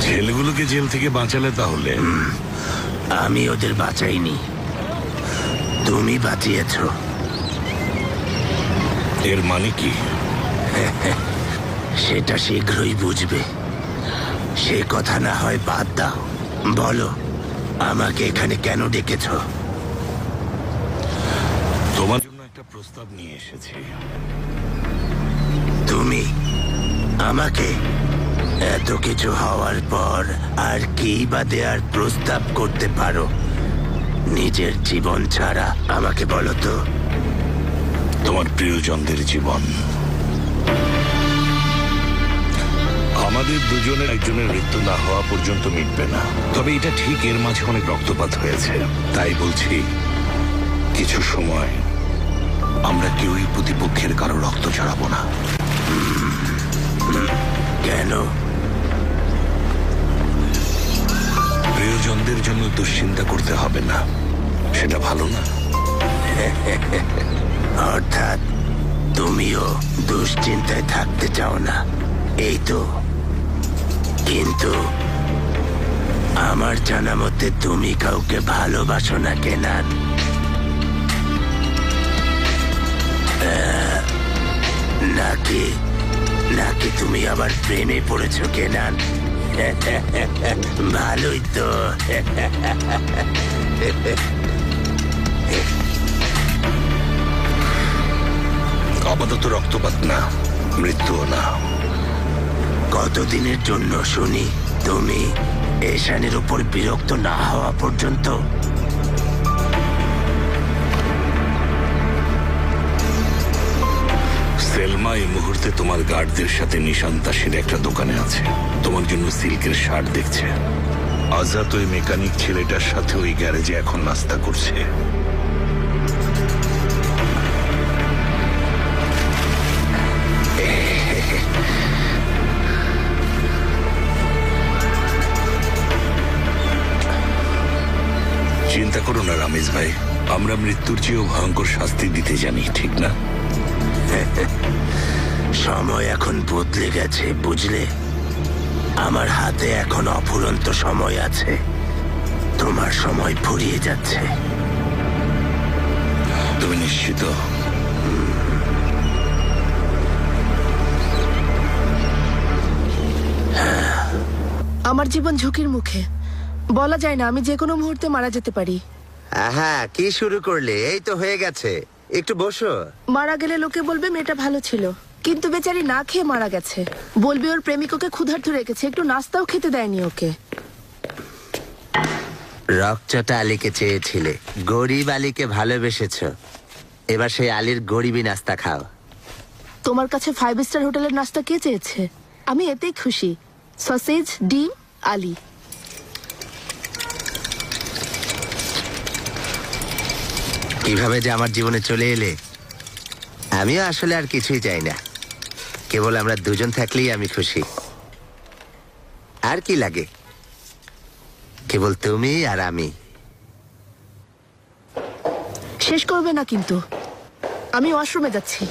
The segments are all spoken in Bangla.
ছেলেগুলোকে জেল থেকে বাঁচালে তাহলে? আমি ওদের বাঁচাইনি, তুমি বাঁচিয়েছ। এর মানে কি? সেটা শীঘ্রই বুঝবে। সে কথা না হয় বাদ দাও, বলো আমাকে এখানে কেন ডেকেছ? তোমার জন্য একটা প্রস্তাব নিয়ে এসেছি। তুমি আমাকে এত কিছু হওয়ার পর আর কি বা দেয়ার প্রস্তাব করতে পারো নিজের জীবন ছাড়া? আমাকে বলো তো। তোমার প্রিয়জনদের জীবন। আমাদের দুজনের একজনের মৃত্যু না হওয়া পর্যন্ত মিটবে না। তবে এটা ঠিক, এর মাঝে অনেক রক্তপাত হয়েছে। তাই বলছি, কিছু সময় আমরা কেউই প্রতিপক্ষের কারো রক্ত ঝরাবো না। কেন? প্রিয়জনদের জন্য দুশ্চিন্তা করতে হবে না, সেটা ভালো না? অর্থাৎ তুমিও দুশ্চিন্তায় থাকতে চাও না, এই তো? কিন্তু আমার জানা মতে তুমি কাউকে ভালোবাসো না কেনান। নাকি নাকি তুমি আবার প্রেমে পড়েছো কেনান? ভালোই তো। আপাতত রক্তপাত না, মৃত্যুও না। কতদিনের জন্য শুনি? তুমি এশানের উপর বিরক্ত না হওয়া পর্যন্ত? সেলমা এই মুহূর্তে তোমার গার্ডদের সাথে নিশান্তাসের একটা দোকানে আছে, তোমার জন্য সিল্কের শার্ট দেখছে। আজাদ ওই মেকানিক ছেলেটার সাথে ওই গ্যারেজে এখন নাস্তা করছে। চিন্তা করো না রামেশ ভাই, আমরা মৃত্যুর চেয়েও ভয়ঙ্কর শাস্তি দিতে জানি, ঠিক না? সময় এখন বদলে গেছে, বুঝলে? আমার হাতে এখন অফুরন্ত সময় আছে, তোমার সময় ফুরিয়ে যাচ্ছে। তুমি নিশ্চিত? আমার জীবন ঝুঁকির মুখে, বলা যায় না, আমি যে কোনো মুহূর্তে মারা যেতে পারি। হ্যাঁ, কি শুরু করলে? এই তো হয়ে গেছে, একটু বসো। মারা গেলে লোকে বলবে মেয়েটা ভালো ছিল, কিন্তু বেচারি না খেয়ে মারা গেছে। বলবে ওর প্রেমিক ওকে ক্ষুধার্ত রেখেছে, একটু নাস্তাও খেতে দেয়নি ওকে। রকচটা আলীকে চেয়েছিলে, গরিব আলীকে ভালোবেসেছ, এবার সেই আলীর গরিবই নাস্তা খাও। তোমার কাছে 5 স্টার হোটেলের নাস্তা কে চেয়েছে? আমি এতেই খুশি। সসেজ, ডিম, আলী। কিভাবে যে আমার জীবনে চলে এলে। আমিও আসলে আর কিছুই চাই না, কেবল আমরা দুজন থাকলেই আমি খুশি। আর কি লাগে? কেবল তুমি আর আমি। শেষ করবে না কিন্তু, আমি ওয়াশরুমে যাচ্ছি।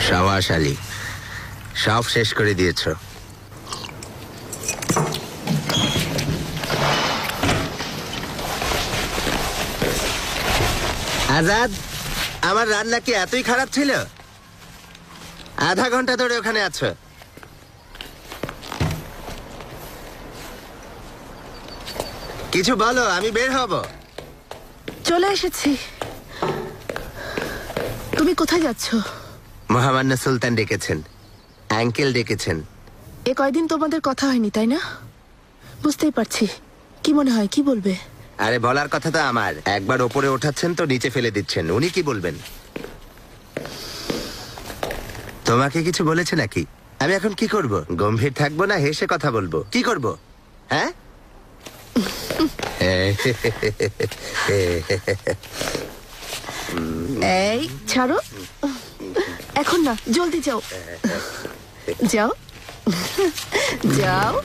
সাবাস আলী, সব শেষ করে দিয়েছ। আজাদ, আমার রান্না কি এতই খারাপ ছিল? আধা ঘন্টা ধরে ওখানে আছো। কিছু বলো, আমি বের হব। চলে এসেছি। তুমি কোথায় যাচ্ছ? মহামান্য সুলতান ডেকেছেন, আঙ্কেল ডেকেছেন। এ কয়দিন তোমাদের কথা হয়নি, তাই না? বুঝতেই পারছি। কি মনে হয়, কি বলবে? আরে বলার কথা তো আমার, একবার ওপরে ওঠাচ্ছেন তো নিচে ফেলে দিচ্ছেন, উনি কি বলবেন? তোমাকে কিছু বলেছে নাকি? আমি এখন কি করব? গম্ভীর থাকবো না হেসে কথা বলবো? কি করব? হ্যাঁ, এই ছাড়ো, এখন না, জলদি যাও যাও যাও।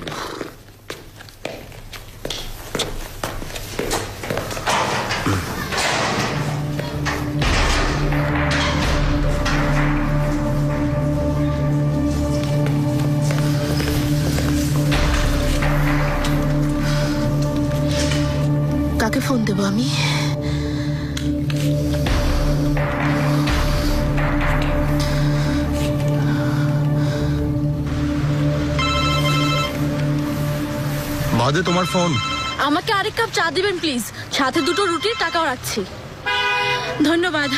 কাকে ফোন দেবো আমি? বাদে তোমার ফোন। আমাকে আরেক কাপ চা দিবেন প্লিজ, সাথে দুটো রুটির টাকাও রাখছি। ধন্যবাদ।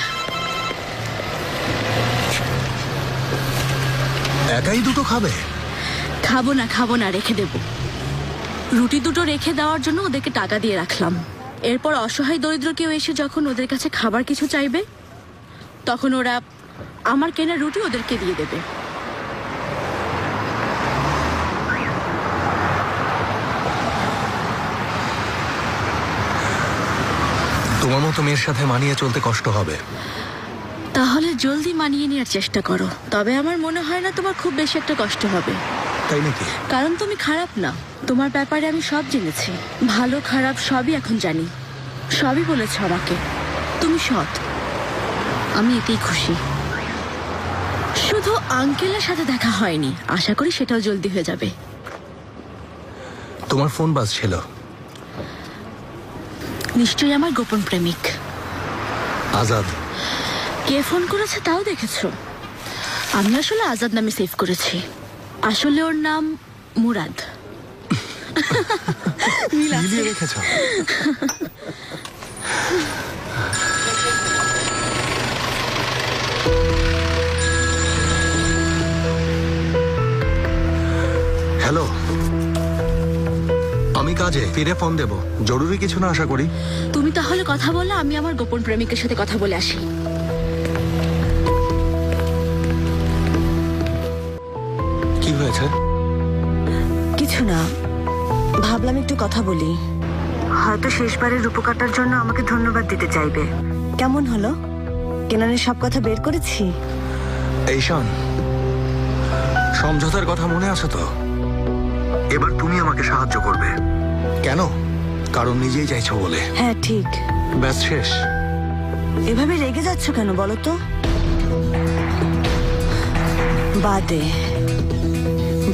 একাই দুটো খাবে? খাবো না, রেখে দেব। রুটি দুটো রেখে দেওয়ার জন্য ওদেরকে টাকা দিয়ে রাখলাম। এরপর অসহায় দরিদ্র কেউ এসে যখন ওদের কাছে খাবার কিছু চাইবে, তখন ওরা আমার কেনা রুটি ওদেরকে দিয়ে দেবে। তোমার মতো মেয়ের সাথে মানিয়ে চলতে কষ্ট হবে। তাহলে জলদি মানিয়ে নেওয়ার চেষ্টা করো, তবে আমার মনে হয় না তোমার খুব বেশি একটা কষ্ট হবে। তাই নাকি? কারণ তুমি খারাপ না, তোমার ব্যাপারে আমি সব জেনেছি, ভালো খারাপ সবই এখন জানি। সবই বলেছ আমাকে, তুমি সৎ, আমি এতেই খুশি। শুধু আঙ্কেলের সাথে দেখা হয়নি, আশা করি সেটাও জলদি হয়ে যাবে। তোমার ফোন বাজছিল। নিশ্চয়ই আমার গোপন প্রেমিক আজাদ। কে ফোন করেছে তাও দেখেছো? আমি আসলে আজাদ নামে সেভ করেছি, আসলে ওর নাম মুরাদ। মিল আছে। মিলিয়ে রেখেছ। হ্যালো, আমি কাজে ফিরে ফোন দেব। জরুরি কিছু না আশা করি। তুমি তাহলে কথা বলো, আমি আমার গোপন প্রেমিকের সাথে কথা বলে আসি। কি হয়েছে? কিছু না, ভাবলাম একটু কথা বলি। হয়তো শেষবারের উপকারটার জন্য আমাকে ধন্যবাদ দিতে চাইবে। কেমন হলো? কেনানের সব কথা বের করেছি। এই শোন, সমঝোতার কথা মনে আছে তো? এবার তুমি আমাকে সাহায্য করবে। কেন? কারণ নিজেই চাইছো বলে। হ্যাঁ ঠিক। ব্যাস শেষ। এভাবে রেগে যাচ্ছ কেন বলো তো?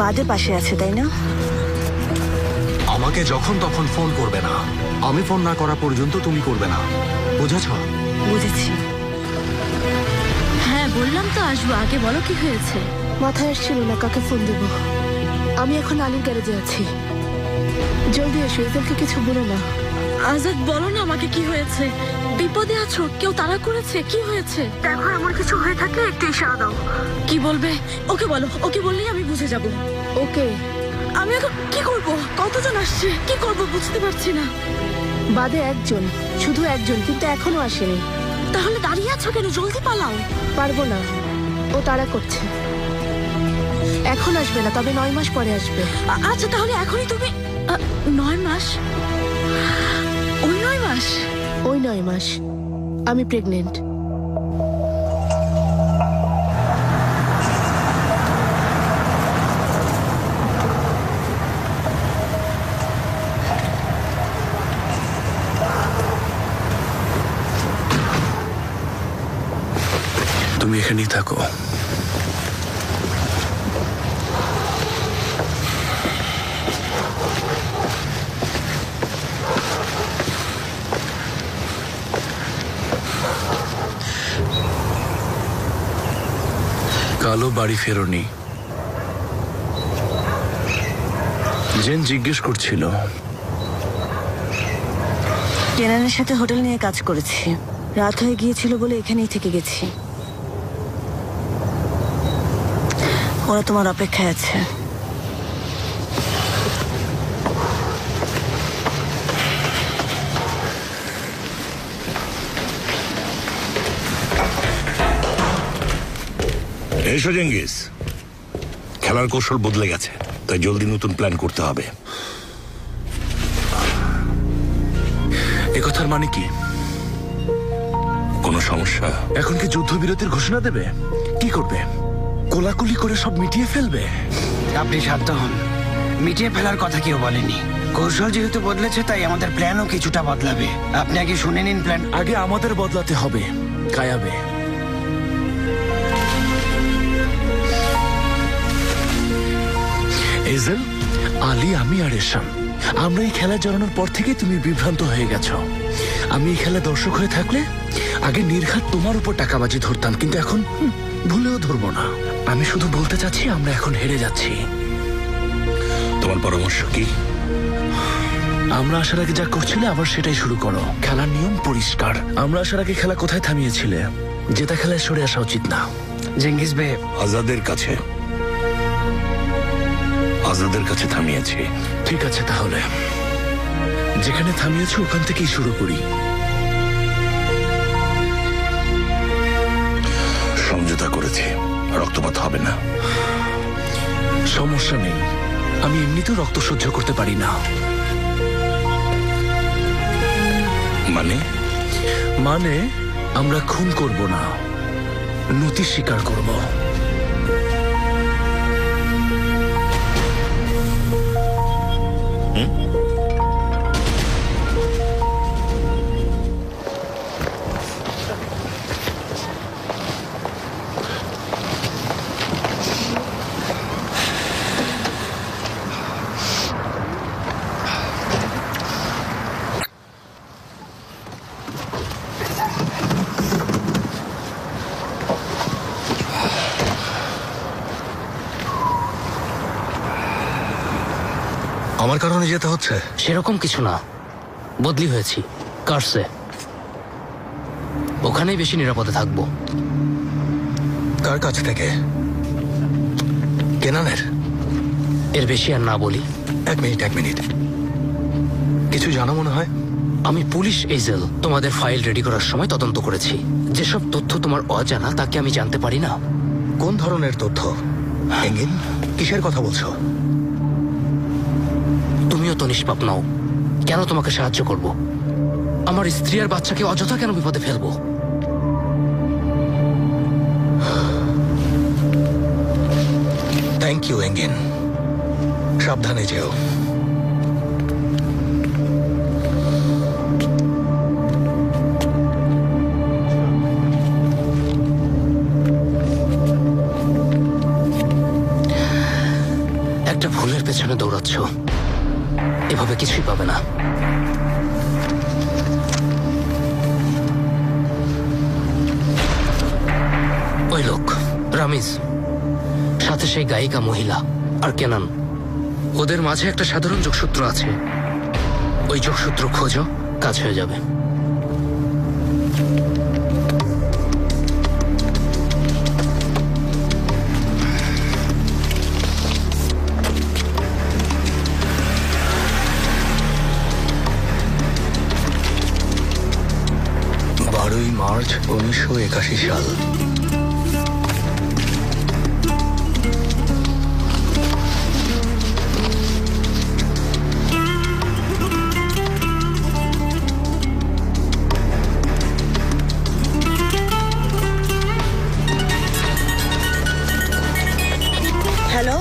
বাদে পাশে আছে তাই না? আমাকে যখন তখন ফোন করবে না, আমি ফোন না করা পর্যন্ত তুমি করবে না, বুঝেছ? বুঝেছি। হ্যাঁ বললাম তো আসবো, আগে বলো কি হয়েছে। মাথায় আসছিল না কাকে ফোন দেব। আমি এখন আলীর গ্যারেজে আছি, জলদি এসো, এদেরকে কিছু বলো না। আজাদ বলো না আমাকে কি হয়েছে। বিপদে আছো? কেউ তাড়া করেছে? কি হয়েছে? দেখো এমন কিছু হয়ে থাকে একটু ইশারা দাও। কি বলবে? ওকে বলো, ওকে বললেই আমি বুঝে যাব। ওকে। আমি এখন কি করব? কতজন আসছে, কি করব বুঝতে পারছি না। বাদে একজন, শুধু একজন, কিন্তু এখনো আসেনি। তাহলে দাঁড়িয়ে আছো কেন? জলদি পালাও। পারবো না, ও তাড়া করছে। এখন আসবে না, তবে 9 মাস পরে আসবে। আচ্ছা তাহলে এখনই তুমি 9 মাস? ওই 9 মাস? ওই 9 মাস আমি প্রেগনেন্ট। তুমি এখানেই থাকো। কালো বাড়ি ফেরোনি। জেন জিজ্ঞেস করছিল। কেনানের সাথে হোটেল নিয়ে কাজ করেছি, রাত হয়ে গিয়েছিল বলে এখানেই থেকে গেছি। ওরা তোমার অপেক্ষায় আছে। এসো জেঙ্গিস, খেলার কৌশল বদলে গেছে, তাই জলদি নতুন প্ল্যান করতে হবে। একথার মানে কি? কোনো সমস্যা? এখন কি যুদ্ধবিরতির ঘোষণা দেবে? কি করবে? কোলাকুলি করে সব মিটিয়ে ফেলবে? আপনি শান্ত হন। মিটিয়ে ফেলার কথা কেউ বলেনি। কৌশল যেহেতু বদলেছে, তাই আমাদের প্ল্যানও কিছুটা বদলাবে। আপনি আগে শুনে নিন প্ল্যান। আগে আমাদের বদলাতে হবে কায়াবে। এজেল, আলী, আমি আর এশান, আমরা এই খেলা জড়ানোর পর থেকে তুমি বিভ্রান্ত হয়ে গেছো। আমি এই খেলা দর্শক হয়ে থাকলে আগে নির্ঘাত তোমার উপর টাকাবাজি ধরতাম, কিন্তু এখন ভুলেও ধরবো না। আমি শুধু বলতে চাচ্ছি আমরা এখন হেরে যাচ্ছি। তোমার পরামর্শ কি? আমরা আসার আগে যা করছিলে আবার সেটাই শুরু করো। খেলার নিয়ম পরিষ্কার। আমরা আসার আগে খেলা কোথায় থামিয়েছিলে? জেতা খেলায় সরে আসা উচিত না। জেঙ্গিস বে, আজাদের কাছে। আজাদের কাছে থামিয়েছি। ঠিক আছে, তাহলে যেখানে থামিয়েছো ওখান থেকেই শুরু করি। সমঝোতা করেছি, রক্তপাত হবে না। সমস্যা নেই, আমি এমনিতেও রক্ত সহ্য করতে পারি না। মানে আমরা খুন করব না, নতি স্বীকার করব। আমার কারণে যেতে হচ্ছে? সেরকম কিছু না, বদলি হয়েছি কার্সে। ওখানেই বেশি নিরাপদে থাকবো। কার কাছ থেকে? কেনানের? এর বেশি আর না বলি। এক মিনিট, কিছু জানা মনে হয়? আমি পুলিশ এজেল। তোমাদের ফাইল রেডি করার সময় তদন্ত করেছি। যেসব তথ্য তোমার অজানা তাকে আমি জানতে পারি না। কোন ধরনের তথ্য? এঙ্গিন, কিসের কথা বলছো? তুমিও তো নিষ্পাপ নাও, কেন তোমাকে সাহায্য করব? আমার স্ত্রী আর বাচ্চাকে অযথা কেন বিপদে ফেলবো? থ্যাংক ইউ এঙ্গিন, সাবধানে যেও। একটা ভুলের পেছনে দৌড়াচ্ছ, এভাবে কিছুই পাবে না। ওই লোক রামিজ, সাথে সেই গায়িকা মহিলা আর কেনান, ওদের মাঝে একটা সাধারণ যোগসূত্র আছে। ওই যোগসূত্র খোঁজো, কাজ হয়ে যাবে। মার্চ 1981 সাল। হ্যালো,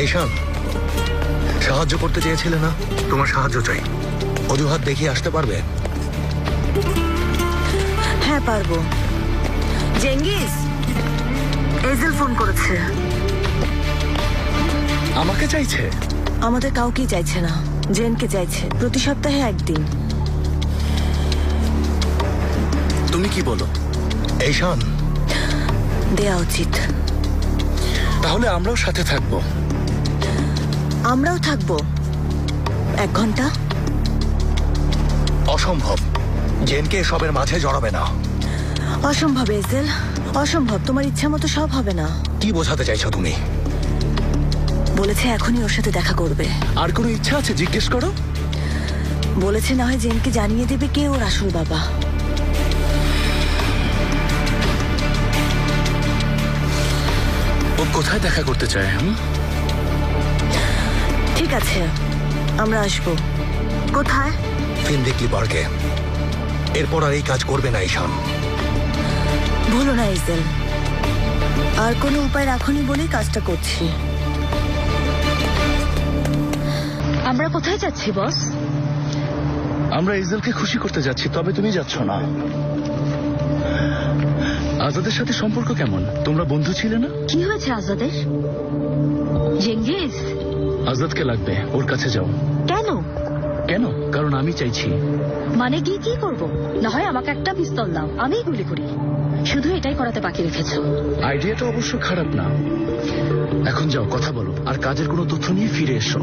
এইশান, সাহায্য করতে চেয়েছিলে না? তোমার সাহায্য চাই। অজুহাত দেখিয়ে আসতে পারবে? হ্যাঁ পারবো। জেঙ্গিস, এজেল ফোন করেছে। আমাকে চাইছে? আমাদের কাউকেই চাইছে না, জেনকে চাইছে। প্রতি সপ্তাহে একদিন। তুমি কি বলো? এইশান, দেয়া উচিত। তাহলে আমরাও সাথে থাকবো। আমরাও থাকবো 1 ঘন্টা। অসম্ভব। জেনকে এসবের মাঝে জড়াবে না। অসম্ভব এজেল, অসম্ভব। তোমার ইচ্ছা মতো সব হবে না। কি বোঝাতে চাইছো তুমি? বলেছে এখনই ওর সাথে দেখা করবে। আর কোনো ইচ্ছা আছে জিজ্ঞেস করো। বলেছে না হয় জেনকে জানিয়ে দেবে কে ওর আসল বাবা। ও কোথায় দেখা করতে চায়? ঠিক আছে, আমরা আসবো। কোথায়? ফিল্ম দেখলি পার্কে, এরপর আর এই কাজ করবে না ঈশান। ভুলো না ইসেল, আর কোনো উপায় রাখুনি বলেই কাজটা করছি। আমরা কোথায় যাচ্ছি বস? আমরা ইজেলকে খুশি করতে যাচ্ছি, তবে তুমি যাচ্ছ না। আজাদের সাথে সম্পর্ক কেমন? তোমরা বন্ধু ছিলে না? কি হয়েছে আজাদের? জেঙ্গিস? আজাদকে লাগবে, ওর কাছে যাও। কেন? কেন? কারণ আমি চাইছি। মানে কি করব? না হয় আমাকে একটা পিস্তল দাও, আমিই গুলি করি। শুধু এটাই করাতে বাকি রেখেছো। আইডিয়াটা অবশ্য খারাপ না। এখন যাও, কথা বলো, আর কাজের কোনো তথ্য নিয়ে ফিরে এসো।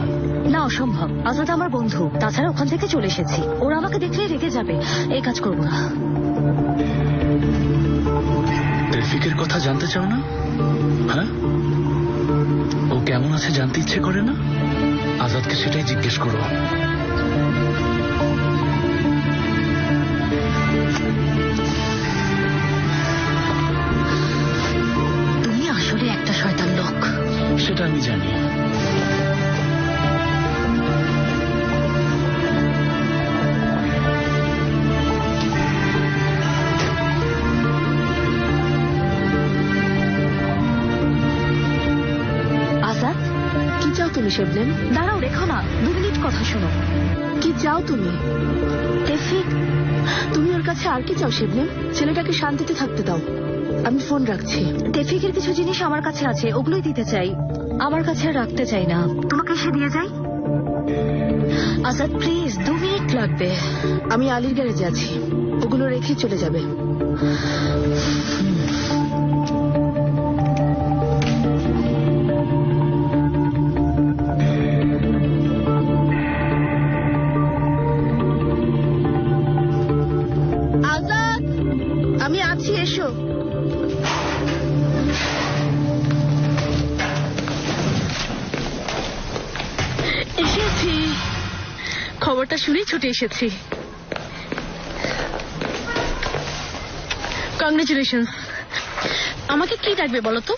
না, অসম্ভব। আজাদ আমার বন্ধু, তাছাড়া ওখান থেকে চলে এসেছি। ওরা আমাকে দেখলেই রেগে যাবে। এই কাজ করবো না। রেফিকের কথা জানতে চাও না? হ্যাঁ, ও কেমন আছে জানতে ইচ্ছে করে না? আজাদকে সেটাই জিজ্ঞেস করো। তুমি আসলে একটা শয়তান লোক। সেটা আমি জানি। আজাদ, কি চাও তুমি শবনম? দাঁড়াও, রেখো না, 2 মিনিট কথা শোনো। কি চাও তুমি? রেফিক, তুমি ওর কাছে আর কি চাও শবনম? ছেলেটাকে শান্তিতে থাকতে দাও। আমি ফোন রাখছি। টেফিকের কিছু জিনিস আমার কাছে আছে, ওগুলোই দিতে চাই। আমার কাছে আর রাখতে চাই না। তোমাকে এসে দিয়ে যাই? আজাদ প্লিজ, 2 মিনিট লাগবে। আমি আলীর গ্যারেজে আছি, ওগুলো রেখে চলে যাবে। আজাদ, আমি আছি, এসো। এসেছি, খবরটা শুনেই ছুটে এসেছি। কংগ্রেচুলেশন। আমাকে কি ডাকবে বলো তো?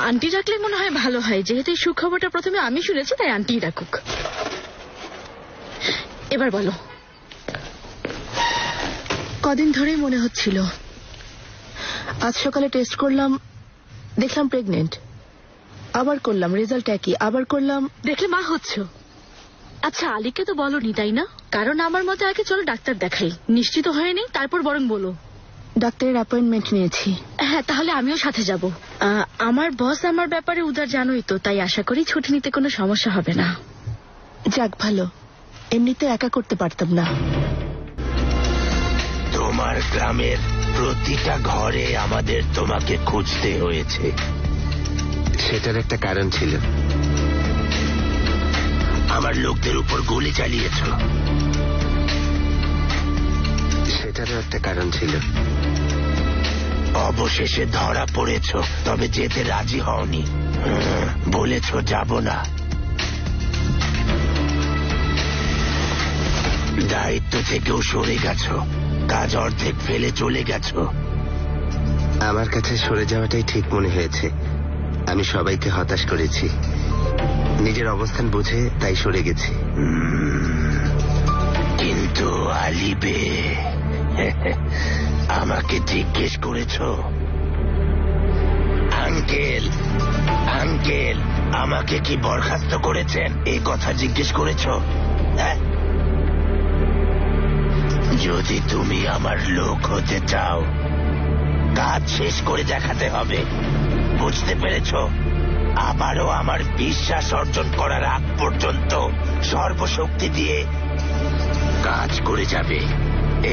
আন্টি ডাকলে মনে হয় ভালো হয়, যেহেতু এই সুখবরটা প্রথমে আমি শুনেছি, তাই আন্টি ডাকুক। এবার বলো। কদিন ধরেই মনে হচ্ছিল। আজ সকালে টেস্ট করলাম, দেখলাম প্রেগনেন্ট। আবার করলাম, রেজাল্ট একই। আবার করলাম, দেখলে মা হচ্ছ। আচ্ছা, আলীকে তো বলনি তাই না? কারণ আমার মতে আগে চলো ডাক্তার দেখাই, নিশ্চিত হয়ে নেই, তারপর বরং বলো। ডাক্তারের অ্যাপয়েন্টমেন্ট নিয়েছি। হ্যাঁ, তাহলে আমিও সাথে যাব। আমার বস আমার ব্যাপারে উদার, জানোই তো, তাই আশা করি ছুটি নিতে কোনো সমস্যা হবে না। যাক ভালো, এমনিতে একা করতে পারতাম না। তোমার গ্রামের প্রতিটা ঘরে আমাদের তোমাকে খুঁজতে হয়েছে। সেটার একটা কারণ ছিল। আমার লোকদের উপর গুলি চালিয়েছ, সেটারও একটা কারণ ছিল। অবশেষে ধরা পড়েছ, তবে যেতে রাজি হওনি। বলেছ যাব না। দায়িত্ব থেকেও সরে গেছ, কাজ অর্ধেক ফেলে চলে গেছ। আমার কাছে সরে যাওয়াটাই ঠিক মনে হয়েছে। আমি সবাইকে হতাশ করেছি, নিজের অবস্থান বুঝে তাই সরে গেছি। কিন্তু আলিবে আমাকে জিজ্ঞেস করেছ, আঙ্কেল আঙ্কেল আমাকে কি বরখাস্ত করেছেন, এই কথা জিজ্ঞেস করেছ? হ্যাঁ, যদি তুমি আমার লোক হতে চাও, কাজ শেষ করে দেখাতে হবে। বুঝতে পেরেছ? আবারও আমার বিশ্বাস অর্জন করার আগ পর্যন্ত সর্বশক্তি দিয়ে কাজ করে যাবে।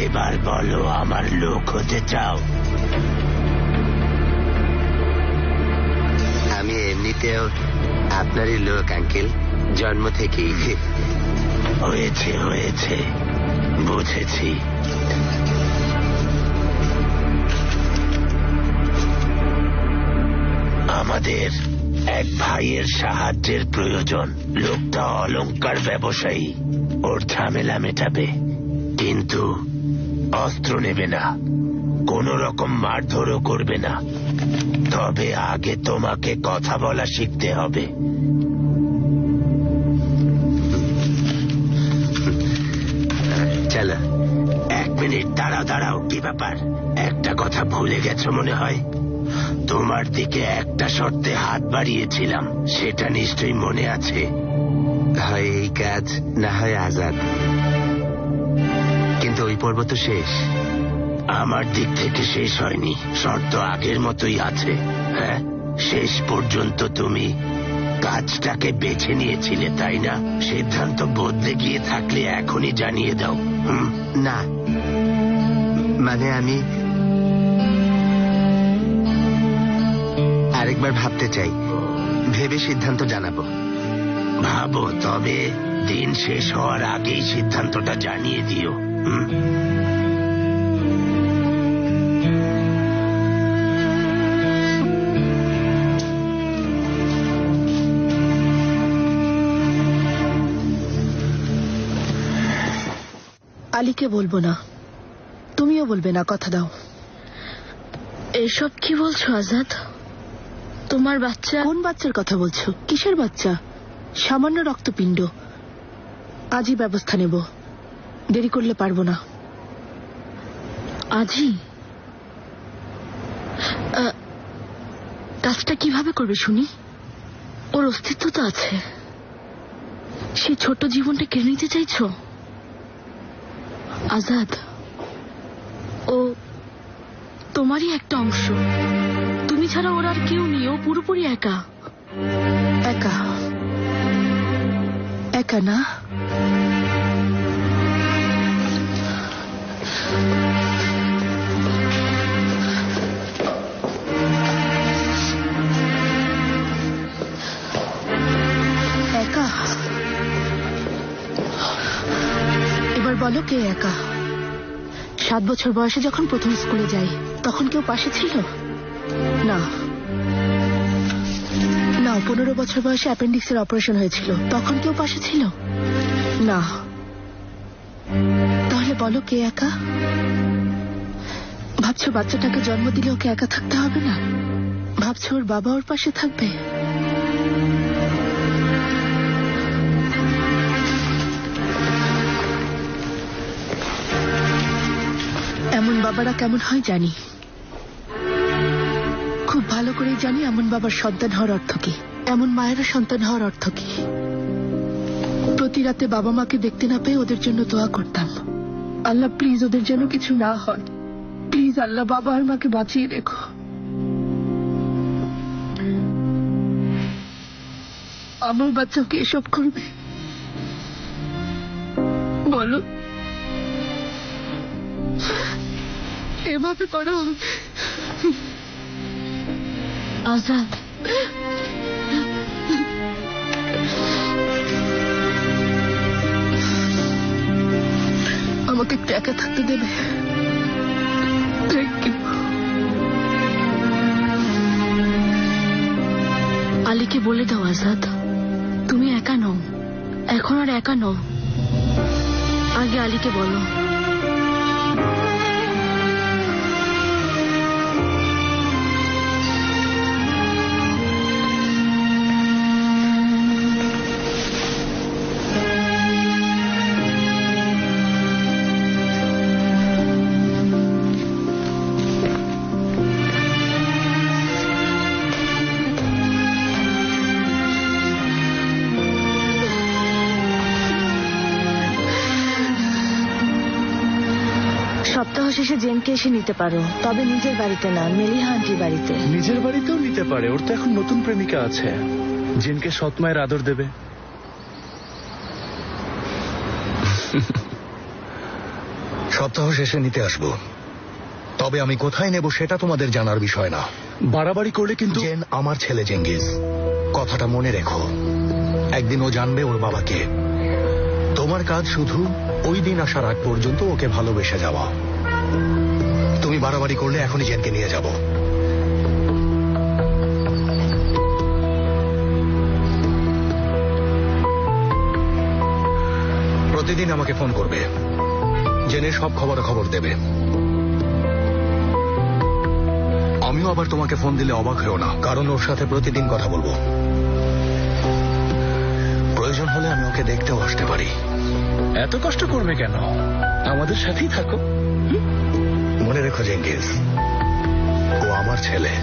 এবার বলো, আমার লোক হতে চাও? আমি এমনিতেও আপনারই লোক আঙ্কেল, জন্ম থেকেই। হয়েছে হয়েছে, বুঝেছি। আমাদের এক ভাইয়ের সাহায্যের প্রয়োজন। লোকটা অলংকার ব্যবসায়ী, ওর ঝামেলা মেটাবে, কিন্তু অস্ত্র নেবে না, কোন রকম মারধরও করবে না। তবে আগে তোমাকে কথা বলা শিখতে হবে। দাঁড়াও, কি ব্যাপার? একটা কথা ভুলে গেছো মনে হয়। তোমার দিকে একটা শর্তে হাত বাড়িয়েছিলাম, সেটা নিশ্চয়ই মনে আছে। হয় এই কাজ, না হয় আজাদ। কিন্তু ওই পর্ব তো শেষ। আমার দিক থেকে শেষ হয়নি, শর্ত আগের মতোই আছে। হ্যাঁ, শেষ পর্যন্ত তুমি কাজটাকে বেছে নিয়েছিলে, তাই না? সিদ্ধান্ত বদলে গিয়ে থাকলে এখনই জানিয়ে দাও। না, মানে আমি আরেকবার ভাবতে চাই, ভেবে সিদ্ধান্ত জানাবো। ভাবো, তবে দিন শেষ হওয়ার আগেই সিদ্ধান্তটা জানিয়ে দিও। আলীকে বলবো না, তুমিও বলবে না, কথা দাও। এসব কি বলছো আজাদ? তোমার বাচ্চা? কোন বাচ্চার কথা বলছো? কিসের বাচ্চা? সামান্য রক্তপিণ্ড। আজই ব্যবস্থা নেব, দেরি করলে পারবো না। আজই? কাজটা কিভাবে করবে শুনি? ওর অস্তিত্ব তো আছে। সেই ছোট্ট জীবনটা কেড়ে নিতে চাইছো? আজাদ, ও তোমারই একটা অংশ। তুমি ছাড়া ওর আর কেউ নেই, ও পুরোপুরি একা। একা? একা না? একা? এবার বলো কে একা? 7 বছর বয়সে যখন প্রথম স্কুলে যাই, তখন কেউ পাশে ছিল? না। 15 বছর বয়সে অ্যাপেন্ডিক্সের অপারেশন হয়েছিল, তখন কেউ পাশে ছিল? না। তাহলে বলো কে একা? ভাবছো বাচ্চাটাকে জন্ম দিলে ওকে একা থাকতে হবে না? ভাবছো ওর বাবা ওর পাশে থাকবে? এমন বাবারা কেমন হয় জানি, খুব ভালো করেই জানি এমন বাবার সন্তান হওয়ার অর্থ কি, এমন মায়েরও সন্তান হওয়ার অর্থ কি। প্রতি রাতে বাবা মাকে দেখতে না পেয়ে ওদের জন্য দোয়া করতাম, আল্লাহ প্লিজ ওদের যেন কিছু না হয়, প্লিজ আল্লাহ বাবা আর মাকে বাঁচিয়ে রেখো। আমার বাচ্চাকে এসব করবে? বলো, এভাবে করো? আজাদ, আমাকে একটু একা থাকতে দেবে? Thank you. আলীকে বলে দাও আজাদ, তুমি একা নও, এখন আর একা নও। আগে আলীকে বলো। সপ্তাহ শেষে জেনকে এসে নিতে পারো, তবে নিজের বাড়িতে না, মেলিহা আন্টির বাড়িতে। নিজের বাড়িতেও নিতে পারে, ওর তো এখন নতুন প্রেমিকা আছে। জেনকে সৎ মায়ের আদর দেবে। সপ্তাহ শেষে নিতে আসবো, তবে আমি কোথায় নেব সেটা তোমাদের জানার বিষয় না। বাড়াবাড়ি করলে কিন্তু। জেন আমার ছেলে চেঙ্গিজ, কথাটা মনে রেখো। একদিন ও জানবে ওর বাবাকে। তোমার কাজ শুধু ওই দিন আসার আগ পর্যন্ত ওকে ভালোবেসে যাওয়া। তুমি বাড়াবাড়ি করলে এখনই জেনকে নিয়ে যাব। প্রতিদিন আমাকে ফোন করবে, জেনের সব খবর দেবে। আমিও আবার তোমাকে ফোন দিলে অবাক হয়েও না, কারণ ওর সাথে প্রতিদিন কথা বলবো। প্রয়োজন হলে আমি ওকে দেখতেও আসতে পারি। এত কষ্ট করবে কেন? আমাদের সাথেই থাকো। মনে রেখো জেঙ্গিস, ও আমার ছেলে।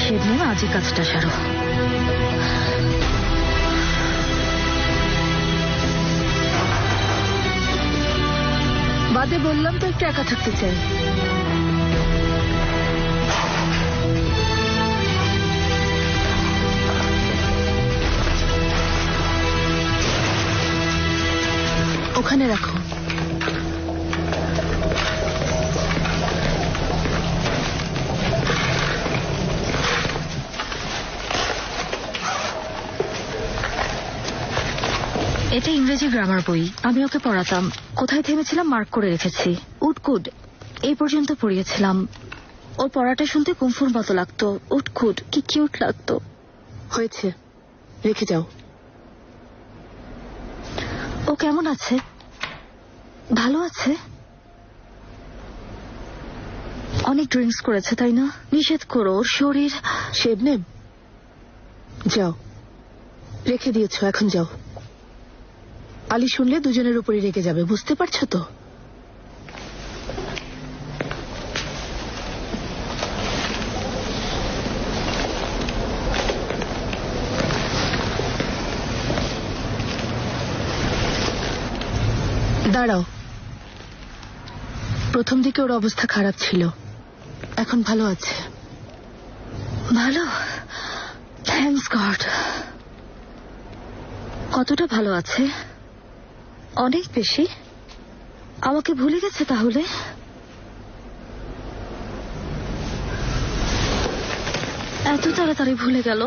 সেদিন আজই কাজটা সারো। বাদে বললাম তো একটু একা থাকতে চাই। ওখানে রাখো। এটা ইংরেজি গ্রামার বই, আমি ওকে পড়াতাম। কোথায় থেমেছিলাম মার্ক করে রেখেছি। উটকুড এই পর্যন্ত পড়িয়েছিলাম। ওর পড়াটা শুনতে কুমফুর মতো লাগতো। উটকুড কি কিউট লাগতো। হয়েছে, রেখে যাও। ও কেমন আছে? ভালো আছে? অনেক ড্রিঙ্কস করেছে তাই না? নিষেধ করো, ওর শরীর। শেবনেম, যাও, রেখে দিয়েছো, এখন যাও। আলী শুনলে দুজনের উপরই রেগে যাবে, বুঝতে পারছো তো? দাঁড়াও। প্রথম দিকে ওর অবস্থা খারাপ ছিল, এখন ভালো আছে। ভালো? Thanks god. কতটা ভালো আছে? অনেক বেশি? আমাকে ভুলে গেছে তাহলে? এত তাড়াতাড়ি ভুলে গেল?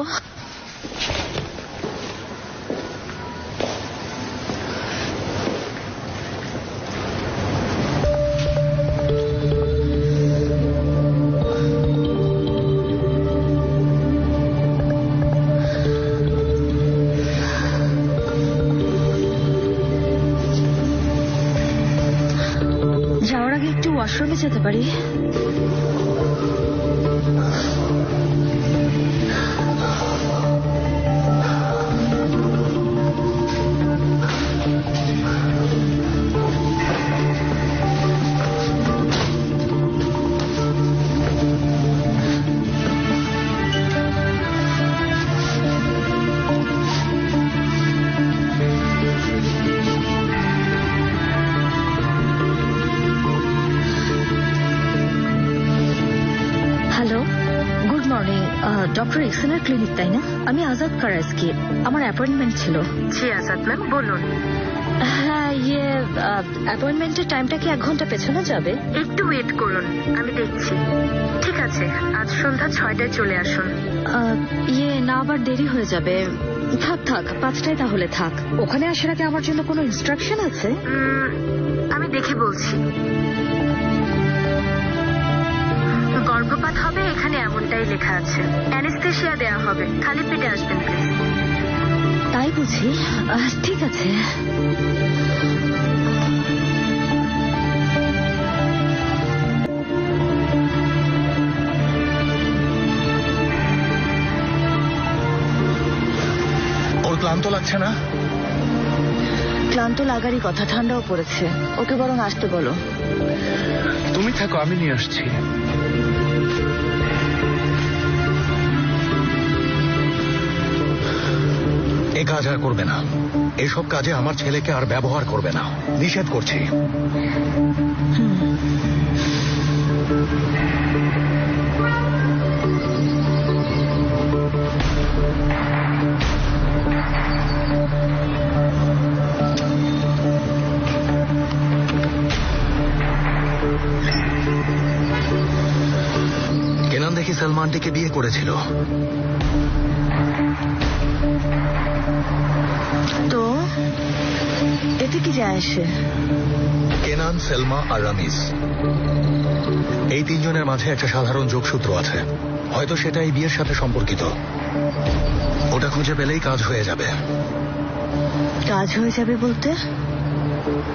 যাওয়ার আগে একটু ওয়াশরুমে যেতে পারি? ডক্টর এক্সেনের ক্লিনিক তাই না? আমি আজাদ কারাজকি, আমার অ্যাপয়েন্টমেন্ট ছিল। জি আজাদ ম্যাম, বলুন। হ্যাঁ, অ্যাপয়েন্টমেন্টের টাইমটা কি 1 ঘন্টা পেছনে যাবে? একটু ওয়েট করুন, আমি দেখছি। ঠিক আছে, আজ সন্ধ্যা 6টায় চলে আসুন। না আবার দেরি হয়ে যাবে। থাক 5টায় তাহলে থাক। ওখানে আসার আগে আমার জন্য কোনো ইনস্ট্রাকশন আছে? আমি দেখে বলছি। গর্ভপাত হবে এখানে, এমনটাই লেখা আছে। অ্যানেস্থেশিয়া দেয়া হবে, খালি পেটে আসবেন প্লিজ। তাই বুঝি? ঠিক আছে। ওর ক্লান্ত লাগছে না? ক্লান্ত লাগারই কথা, ঠান্ডাও পড়েছে। ওকে বরং আসতে বলো। তুমি থাকো, আমি নিয়ে আসছি। এ কাজ আর করবে না। এসব কাজে আমার ছেলেকে আর ব্যবহার করবে না, নিষেধ করছি। কেনান দেখি সালমানটিকে বিয়ে করেছিল। তো এতে কি যায় আসে? কেনান, সেলমা আর রামিজ, এই তিনজনের মাঝে একটা সাধারণ যোগসূত্র আছে। হয়তো সেটা এই বিয়ের সাথে সম্পর্কিত। ওটা খুঁজে পেলেই কাজ হয়ে যাবে। কাজ হয়ে যাবে বলতে?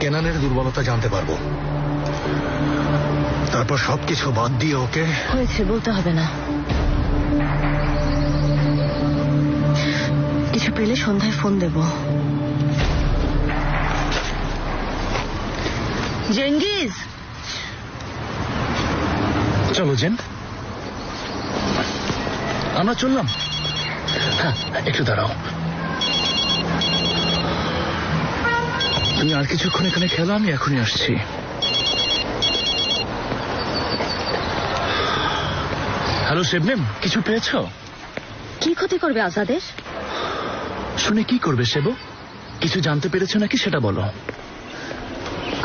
কেনানের দুর্বলতা জানতে পারবো, তারপর সবকিছু বাদ দিয়ে ওকে। হয়েছে, বলতে হবে না। কিছু পেলে সন্ধ্যায় ফোন দেব। জেঙ্গিজ, চলো জেন, আমরা চললাম। হ্যাঁ, একটু দাঁড়াও। তুমি আর কিছুক্ষণ এখানে খেলো, আমি এখনই আসছি। হ্যালো শেবনেম, কিছু পেয়েছো? কি ক্ষতি করবে আজাদের? শুনে কি করবে শেবো? কিছু জানতে পেরেছো নাকি সেটা বলো।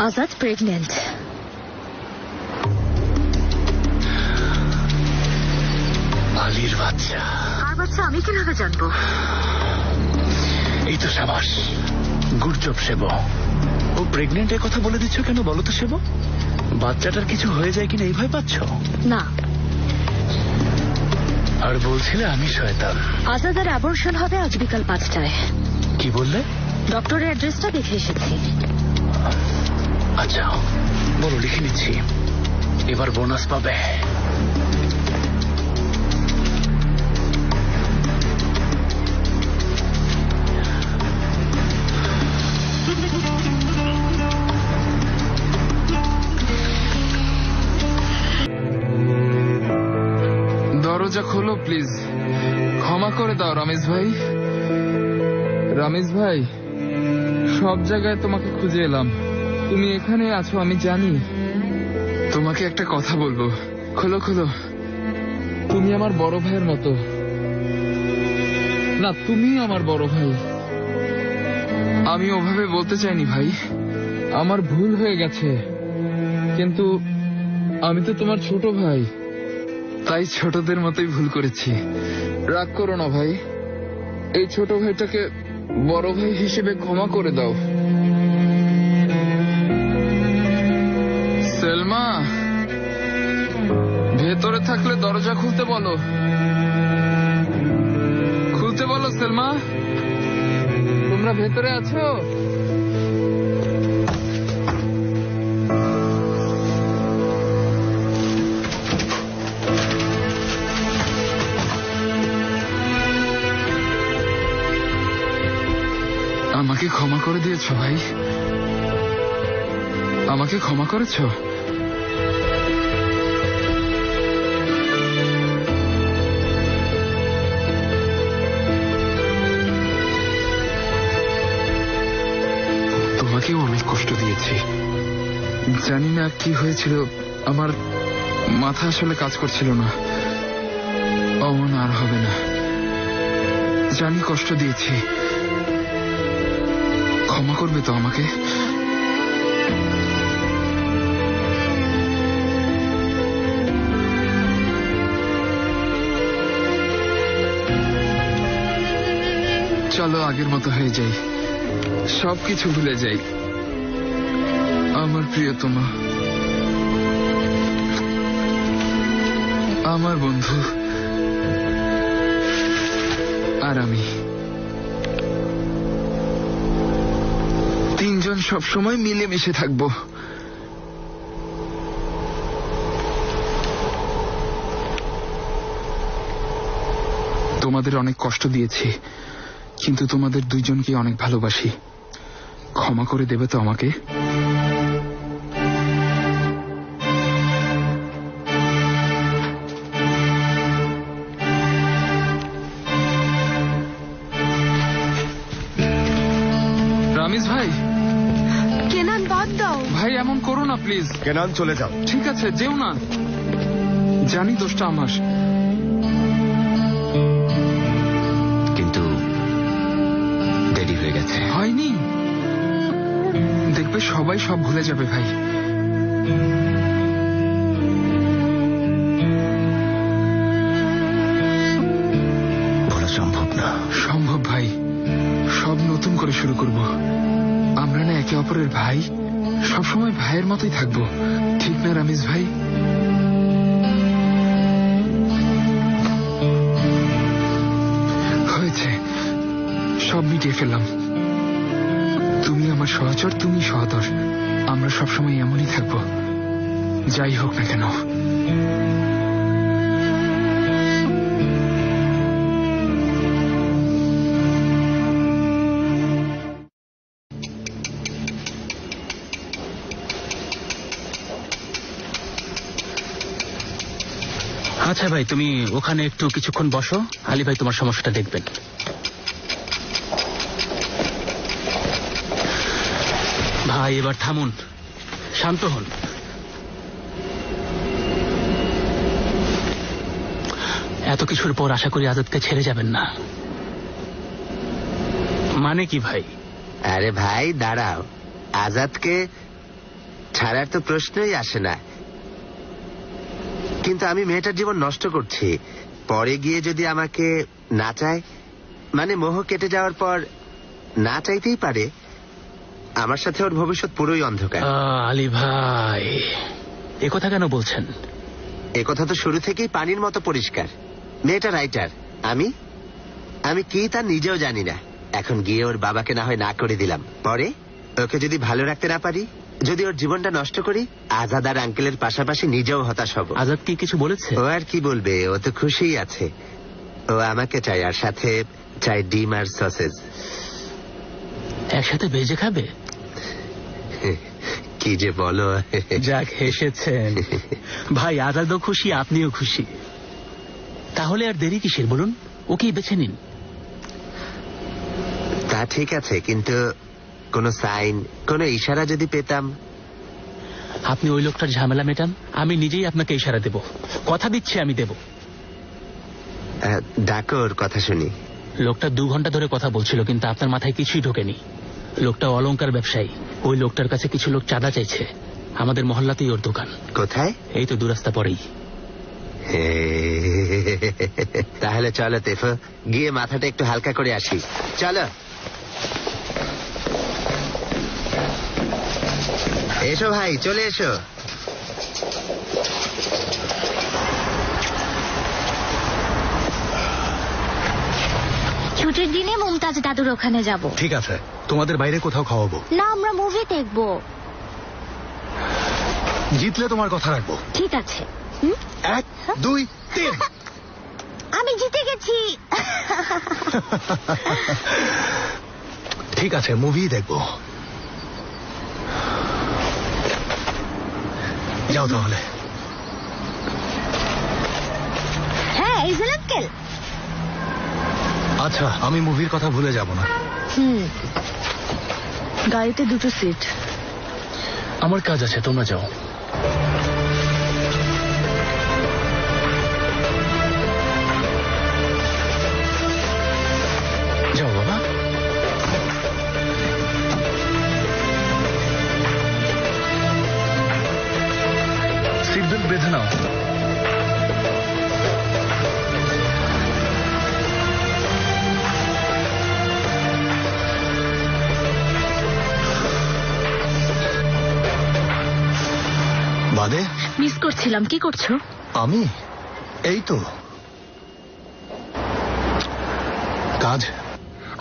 আজাদ প্রেগনেন্ট। আলীর বাচ্চা। আর বাচ্চা আমি কিভাবে জানবো? এই তো সাবাস, গুড জব শেবো। ও প্রেগনেন্টের কথা বলে দিচ্ছ কেন বলো তো শেবো? বাচ্চাটার কিছু হয়ে যায় কিনা এই ভয় পাচ্ছ? না, আর বলছিলে আমি শয়তান। আজাদের অ্যাবর্শন হবে আজ বিকাল 5টায়। কি বললে? ডক্টরের অ্যাড্রেসটা দেখে এসেছি। আচ্ছা বলো, লিখে নিচ্ছি। এবার বোনাস পাবে। দরজা খোলো প্লিজ। ক্ষমা করে দাও রামিজ ভাই। রামিজ ভাই, সব জায়গায় তোমাকে খুঁজে এলাম, তুমি এখানে আছো আমি জানি। তোমাকে একটা কথা বলবো, খোলো খোলো। তুমি আমার বড় ভাইয়ের মতো। না, তুমি আমার বড় ভাই। আমি ওভাবে বলতে চাইনি ভাই, আমার ভুল হয়ে গেছে, কিন্তু আমি তো তোমার ছোট ভাই, তাই ছোটদের মতোই ভুল করেছি। রাগ করো না ভাই, এই ছোট ভাইটাকে বড় ভাই হিসেবে ক্ষমা করে দাও। সেলমা, ভেতরে থাকলে দরজা খুলতে বলো। খুলতে বলো সেলমা, তোমরা ভেতরে আছো? আমাকে ক্ষমা করে দিয়েছো ভাই, আমাকে ক্ষমা করেছো। তোমাকেও অনেক কষ্ট দিয়েছি। জানি না কি হয়েছিল, আমার মাথা আসলে কাজ করছিল না। অমন আর হবে না, জানি কষ্ট দিয়েছি। ক্ষমা করবে তো আমাকে? চলো আগের মতো হয়ে যাই, সবকিছু ভুলে যাই। আমার প্রিয়তমা, আমার বন্ধু, আর আমি তিনজন সবসময় মিলেমিশে থাকবো। তোমাদের অনেক কষ্ট দিয়েছি, কিন্তু তোমাদের দুইজনকে অনেক ভালোবাসি। ক্ষমা করে দেবে তো আমাকে? রামিজ ভাই, কেনান বাদ দাও। ভাই এমন করো না প্লিজ। কেনান চলে যাও। ঠিক আছে, যেও না, জানি দোষটা আমার। কিন্তু দেরি হয়ে গেছে। হয়নি, দেখবে সবাই সব ভুলে যাবে ভাই। বলা সম্ভব না। সম্ভব ভাই, সব নতুন করে শুরু করব। আমরা না একে অপরের ভাই, সবসময় ভাইয়ের মতোই থাকবো, ঠিক না রামিজ ভাই? হয়েছে, সব মিটিয়ে ফেললাম। তুমি আমার সহচর, তুমি সহদর। আমরা সবসময় এমনই থাকবো, যাই হোক না কেন। আচ্ছা ভাই, তুমি ওখানে একটু কিছুক্ষণ বসো, আলী ভাই তোমার সমস্যাটা দেখবেন। ভাই এবার থামুন, শান্ত হন। এত কিছুর পর আশা করি আজাদকে ছেড়ে যাবেন না। মানে কি ভাই? আরে ভাই দাঁড়াও, আজাদকে ছাড়ার তো প্রশ্নই আসে না, কিন্তু আমি মেয়েটার জীবন নষ্ট করছি। পরে গিয়ে যদি আমাকে না চায়, মানে মোহ কেটে যাওয়ার পর না চাইতেই পারে, আমার সাথে ওর ভবিষ্যৎ পুরোই অন্ধকার। আলী ভাই এ কথা কেন বলছেন? এ কথা তো শুরু থেকেই পানির মতো পরিষ্কার। মেয়েটা রাইটার, আমি কি তা নিজেও জানি না। এখন গিয়ে ওর বাবাকে না হয় না করে দিলাম, পরে ওকে যদি ভালো রাখতে না পারি, যদি ওর জীবনটা নষ্ট করি, আজাদ আর আঙ্কেলের পাশাপাশি নিজেও হতাশ হব। আজাদ কি কিছু বলেছে? ও আর কি বলবে, ও তো খুশিই আছে। ও আমাকে চাই, আর সাথে চাই ডিম আর সসেজ। একসাথে ভেজে খাবে? কি যে বলো। যাক হেসেছেন ভাই, আজাদও খুশি, আপনিও খুশি। তাহলে আর দেরি কিসের বলুন, ওকেই বেছে নিন। তা ঠিক আছে, কিন্তু কোনো সাইন, কোনো ইশারা যদি পেতাম। আপনি ওই লোকটার ঝামেলা মেটান, আমি নিজেই আপনাকে ইশারা দেব, কথা দিচ্ছি আমি দেব। ডাকো, ওর কথা শুনি। লোকটা 2 ঘন্টা ধরে কথা বলছিল, কিন্তু আপনার মাথায় কিছুই ঢোকেনি। লোকটা অলংকার ব্যবসায়ী, ওই লোকটার কাছে কিছু লোক চাঁদা চাইছে। আমাদের মহল্লাতেই ওর দোকান। কোথায়? এই তো 2 রাস্তা পরেই। তাহলে চলো তেফো, গিয়ে মাথাটা একটু হালকা করে আসি। চলো এসো ভাই, চলে এসো। ছুটির দিনে মুমতাজ দাদুর ওখানে যাব। ঠিক আছে, তোমাদের বাইরে কোথাও খাওয়াবো। না, আমরা মুভি দেখবো। জিতলে তোমার কথা রাখবো। ঠিক আছে। 1, 2, 3। আমি জিতে গেছি। ঠিক আছে, মুভি দেখবো। যাও তাহলে। হ্যাঁ, ইজল আঙ্কেল। আচ্ছা, আমি মুভির কথা ভুলে যাব না। গাড়িতে 2টো সিট। আমার কাজ আছে, তোমরা যাও। যাও বাবা। সিট বেল্ট বেঁধে নাও। বাদে মিস করছিলাম। কি করছো? আমি এই তো কাজ।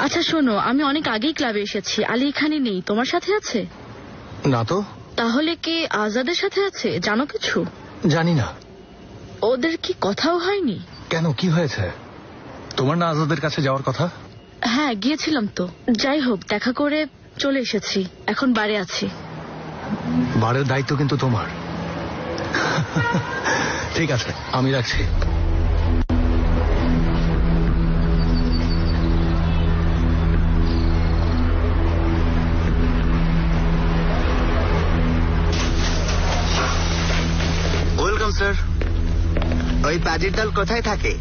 আচ্ছা শোনো, আমি অনেক আগেই ক্লাবে এসেছি। আলী এখানে নেই, তোমার সাথে আছে? না তো। তাহলে কে আজাদের সাথে আছে? জানো কিছু? জানি না। ওদের কি কথাও হয়নি? কেন, কি হয়েছে? তোমার না আজাদের কাছে যাওয়ার কথা? হ্যাঁ, গিয়েছিলাম তো। যাই হোক, দেখা করে চলে এসেছি, এখন বাড়ি আছি। বাড়ির দায়িত্ব কিন্তু তোমার। ঠিক আছে, আমি রাখছি। Welcome sir. ওই পাজির দল কোথায় থাকে?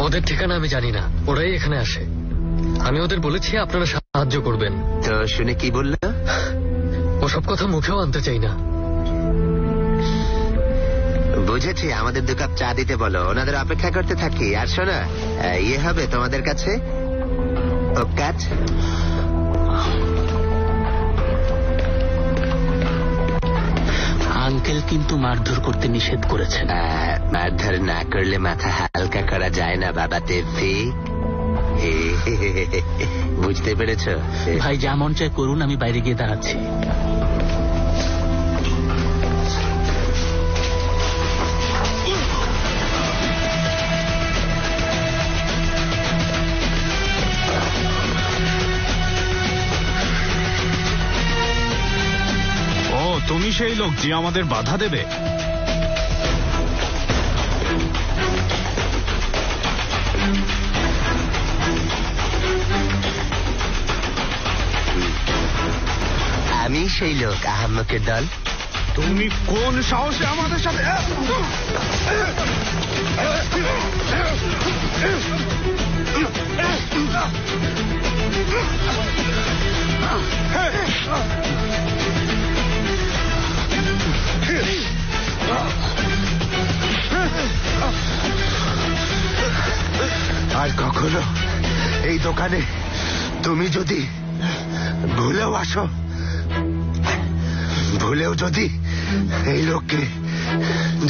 ওদের ঠিকানা আমি জানি না, ওরাই এখানে আসে। আমি ওদের বলেছি আপনারা সাহায্য করবেন। তো শুনে কি বললো? ওসব কথা মুখেও আনতে চাই না। বুঝেছি, আমাদের 2 কাপ চা দিতে বলো, ওনাদের অপেক্ষা করতে থাকি। আর শোনো, ইয়ে হবে তোমাদের কাছে কাজ। আঙ্কেল কিন্তু মারধর করতে নিষেধ করেছেন। মারধর না করলে মাথা হালকা করা যায় না বাবা তেফি। বুঝতে পেরেছো? ভাই যা মন চায় করুন, আমি বাইরে গিয়ে দাঁড়াচ্ছি। ও, তুমি সেই লোক যে আমাদের বাধা দেবে? আমি সেই লোক, আহাম্মকের দল। তুমি কোন সাহসে আমাদের সাথে? আর কখনো এই দোকানে তুমি যদি ভুলেও আসো, ভুলেও যদি এই লোককে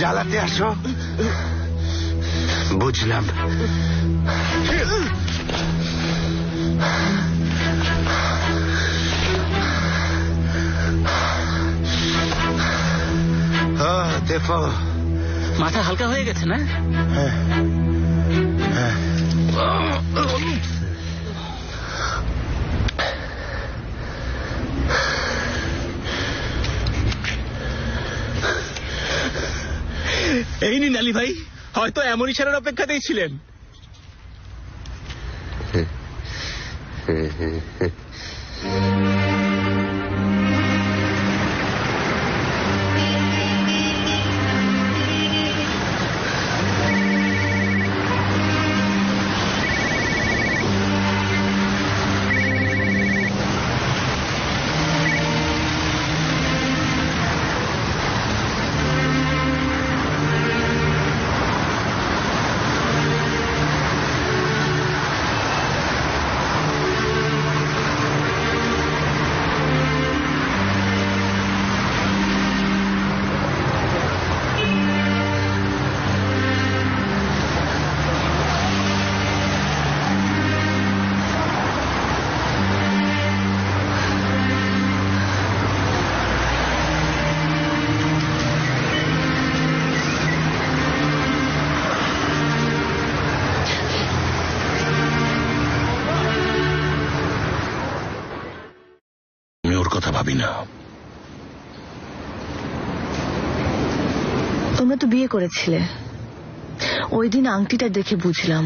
জ্বালাতে আসো, বুঝলাম। দেখো, মাথা হালকা হয়ে গেছে না? এই নিন আলী ভাই, হয়তো এমন ইশারার অপেক্ষাতেই ছিলেন। তোমরা তো বিয়ে করেছিলে, ওই দিন আংটিটা দেখে বুঝলাম।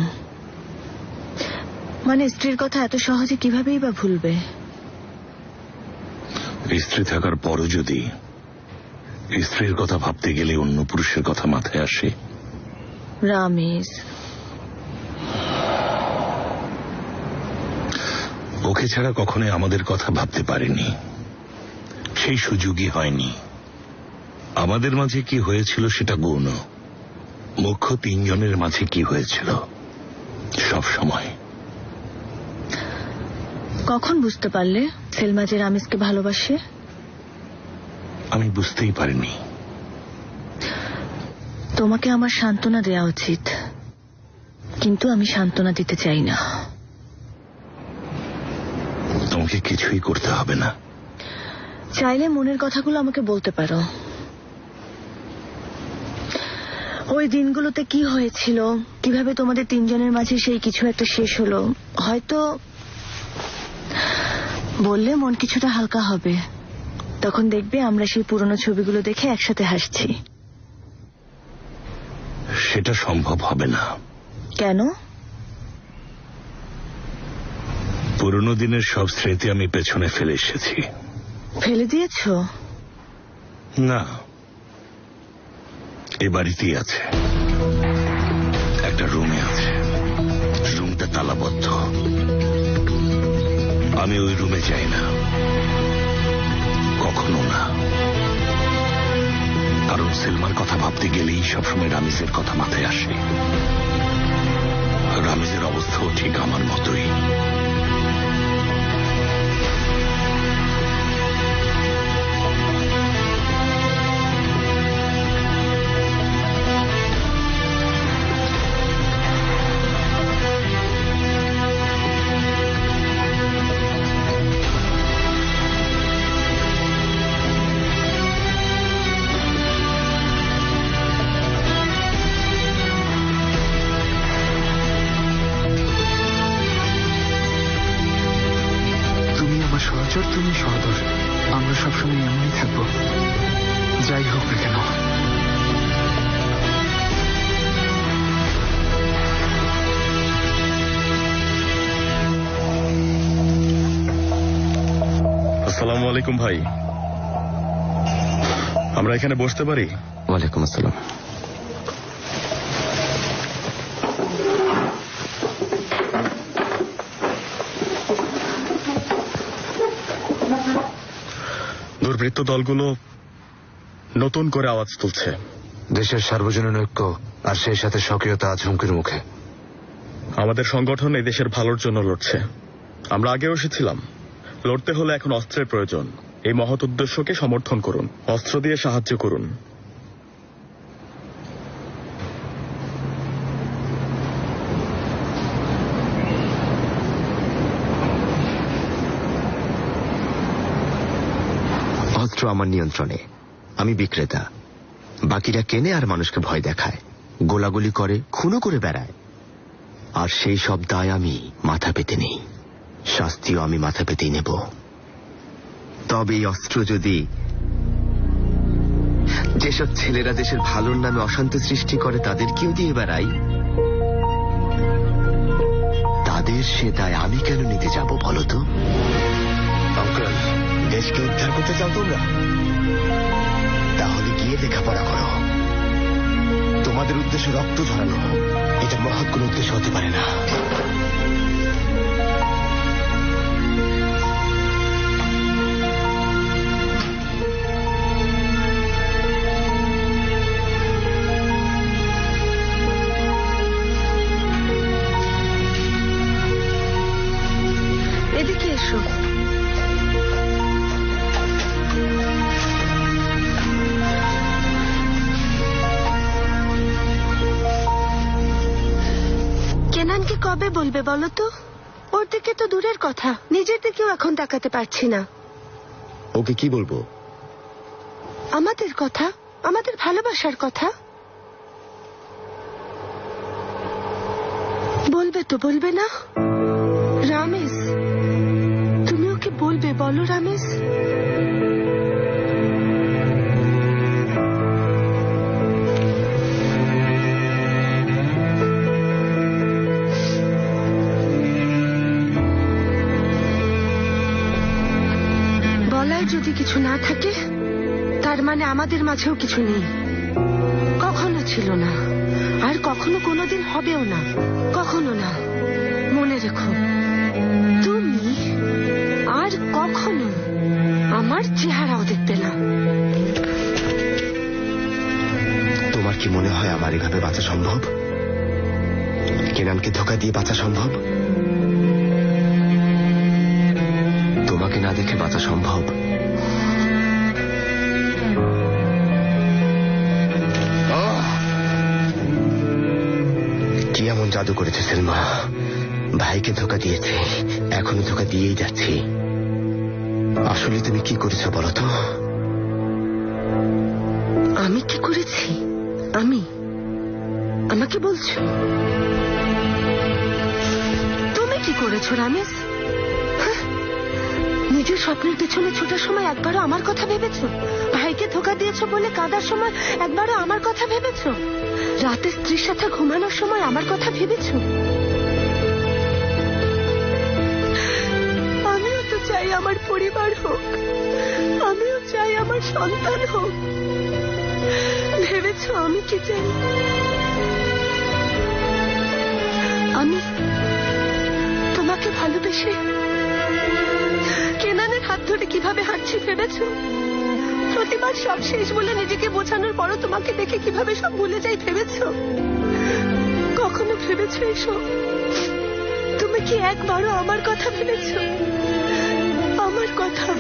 মানে স্ত্রীর কথা এত সহজে কিভাবেই বা ভুলবে? স্ত্রী থাকার পরও যদি স্ত্রীর কথা ভাবতে গেলে অন্য পুরুষের কথা মাথায় আসে। রামিজ, ওকে ছাড়া কখনোই আমাদের কথা ভাবতে পারিনি, সেই সুযোগই হয়নি। আমাদের মাঝে কি হয়েছিল সেটা গৌণ, মুখ্য 3 জনের মাঝে কি হয়েছিল সব সময়। কখন বুঝতে পারলে সেলমা যে রামিজকে ভালোবাসে? আমি বুঝতেই পারিনি। তোমাকে আমার সান্ত্বনা দেওয়া উচিত, কিন্তু আমি সান্ত্বনা দিতে চাই না। তোমাকে কিছুই করতে হবে না। চাইলে মনের কথাগুলো আমাকে বলতে পারো। ওই দিনগুলোতে কি হয়েছিল, কিভাবে তোমাদের 3 জনের মাঝে সেই কিছু একটা শেষ হলো, হয়তো বললে মন কিছুটা হালকা হবে। তখন দেখবে আমরা সেই পুরনো ছবিগুলো দেখে একসাথে হাসছি। সেটা সম্ভব হবে না। কেন? পুরনো দিনের সব স্মৃতি আমি পেছনে ফেলে এসেছি। ফেলে দিয়েছো? না, এ বাড়িতেই আছে, একটা রুমে আছে, রুমটা তালাবদ্ধ। আমি ওই রুমে যাই না, কখনো না। আর কারণ সেলমার কথা ভাবতে গেলেই সবসময় রামিজের কথা মাথায় আসে। রামিজের অবস্থাও ঠিক আমার মতোই। সহচর, তুমি সহদর, আমরা সবসময় এমনই থাকবো, যাই হোক না কেন। আসসালামু আলাইকুম ভাই, আমরা এখানে বসতে পারি? ওয়ালাইকুম আসসালাম। দুর্বৃত্ত দলগুলো নতুন করে আওয়াজ তুলছে। দেশের সার্বজনীন ঐক্য আর সেই সাথে সক্রিয়তা আজ হুমকির মুখে। আমাদের সংগঠন এই দেশের ভালোর জন্য লড়ছে। আমরা আগেও এসেছিলাম। লড়তে হলে এখন অস্ত্রের প্রয়োজন। এই মহৎ উদ্দেশ্যকে সমর্থন করুন, অস্ত্র দিয়ে সাহায্য করুন। অস্ত্র আমার নিয়ন্ত্রণে, আমি বিক্রেতা। বাকিরা কেনে আর মানুষকে ভয় দেখায়, গোলাগুলি করে, খুনও করে বেড়ায়। আর সেই সব দায় আমি মাথা পেতে নেই, শাস্তিও আমি মাথা পেতেই নেব। তবে এই অস্ত্র যদি যেসব ছেলেরা দেশের ভালোর নামে অশান্তি সৃষ্টি করে তাদেরকেও দিয়ে বেড়াই, তাদের সে দায় আমি কেন নিতে যাব বলো তো? আঙ্কেল, দেশকে উদ্ধার করতে চাও তোমরা? তাহলে গিয়ে লেখাপড়া করো। তোমাদের উদ্দেশ্য রক্ত ঝরানো, এটা মহৎ কোন উদ্দেশ্য হতে পারে না। এদিকে এসো। কেনানকে কবে বলবে বলো তো? ওর দিকে তো দূরের কথা, নিজের দিকেও এখন তাকাতে পারছি না। ওকে কি বলবো? আমাদের কথা, আমাদের ভালোবাসার কথা বলবে তো, বলবে না? রামেশ, তুমি ওকে বলবে, বলো রামেশ। বলার যদি কিছু না থাকে, তার মানে আমাদের মাঝেও কিছু নেই। কখনো ছিল না, আর কখনো কোনোদিন হবেও না, কখনো না। মনে রেখো, তুমি আর কখনো আমার চেহারাও দেখবে না। তোমার কি মনে হয় আমার এভাবে বাঁচা সম্ভব? কেনানকে ধোঁকা দিয়ে বাঁচা সম্ভব? তোমাকে না দেখে বাঁচা সম্ভব? কি এমন জাদু করেছে সেলমা? ভাইকে ধোঁকা দিয়েছে, এখনো ধোঁকা দিয়েই যাচ্ছি। আসলে তুমি কি করেছো বলো তো? আমি কি করেছি? আমাকে বলছো? তুমি কি করেছো রামেশ? নিজের স্বপ্নের পেছনে ছোটার সময় একবারও আমার কথা ভেবেছো? ভাইকে ধোঁকা দিয়েছো বলে কাঁদার সময় একবারও আমার কথা ভেবেছো? রাতে স্ত্রীর সাথে ঘুমানোর সময় আমার কথা ভেবেছো? আমিও তো চাই আমার পরিবার হোক, আমিও চাই আমার সন্তান হোক। ভেবেছো আমি কি চাই? আমি তোমাকে ভালোবেসে কেনানের হাত ধরে কিভাবে হাঁটছি ভেবেছো? প্রতিবার সব শেষ বলে নিজেকে বোঝানোর পরও তোমাকে দেখে কিভাবে সব ভুলে যাই ভেবেছো? কখনো ভেবেছো এসব? তুমি কি একবারও আমার কথা ভেবেছো? আমার কথা,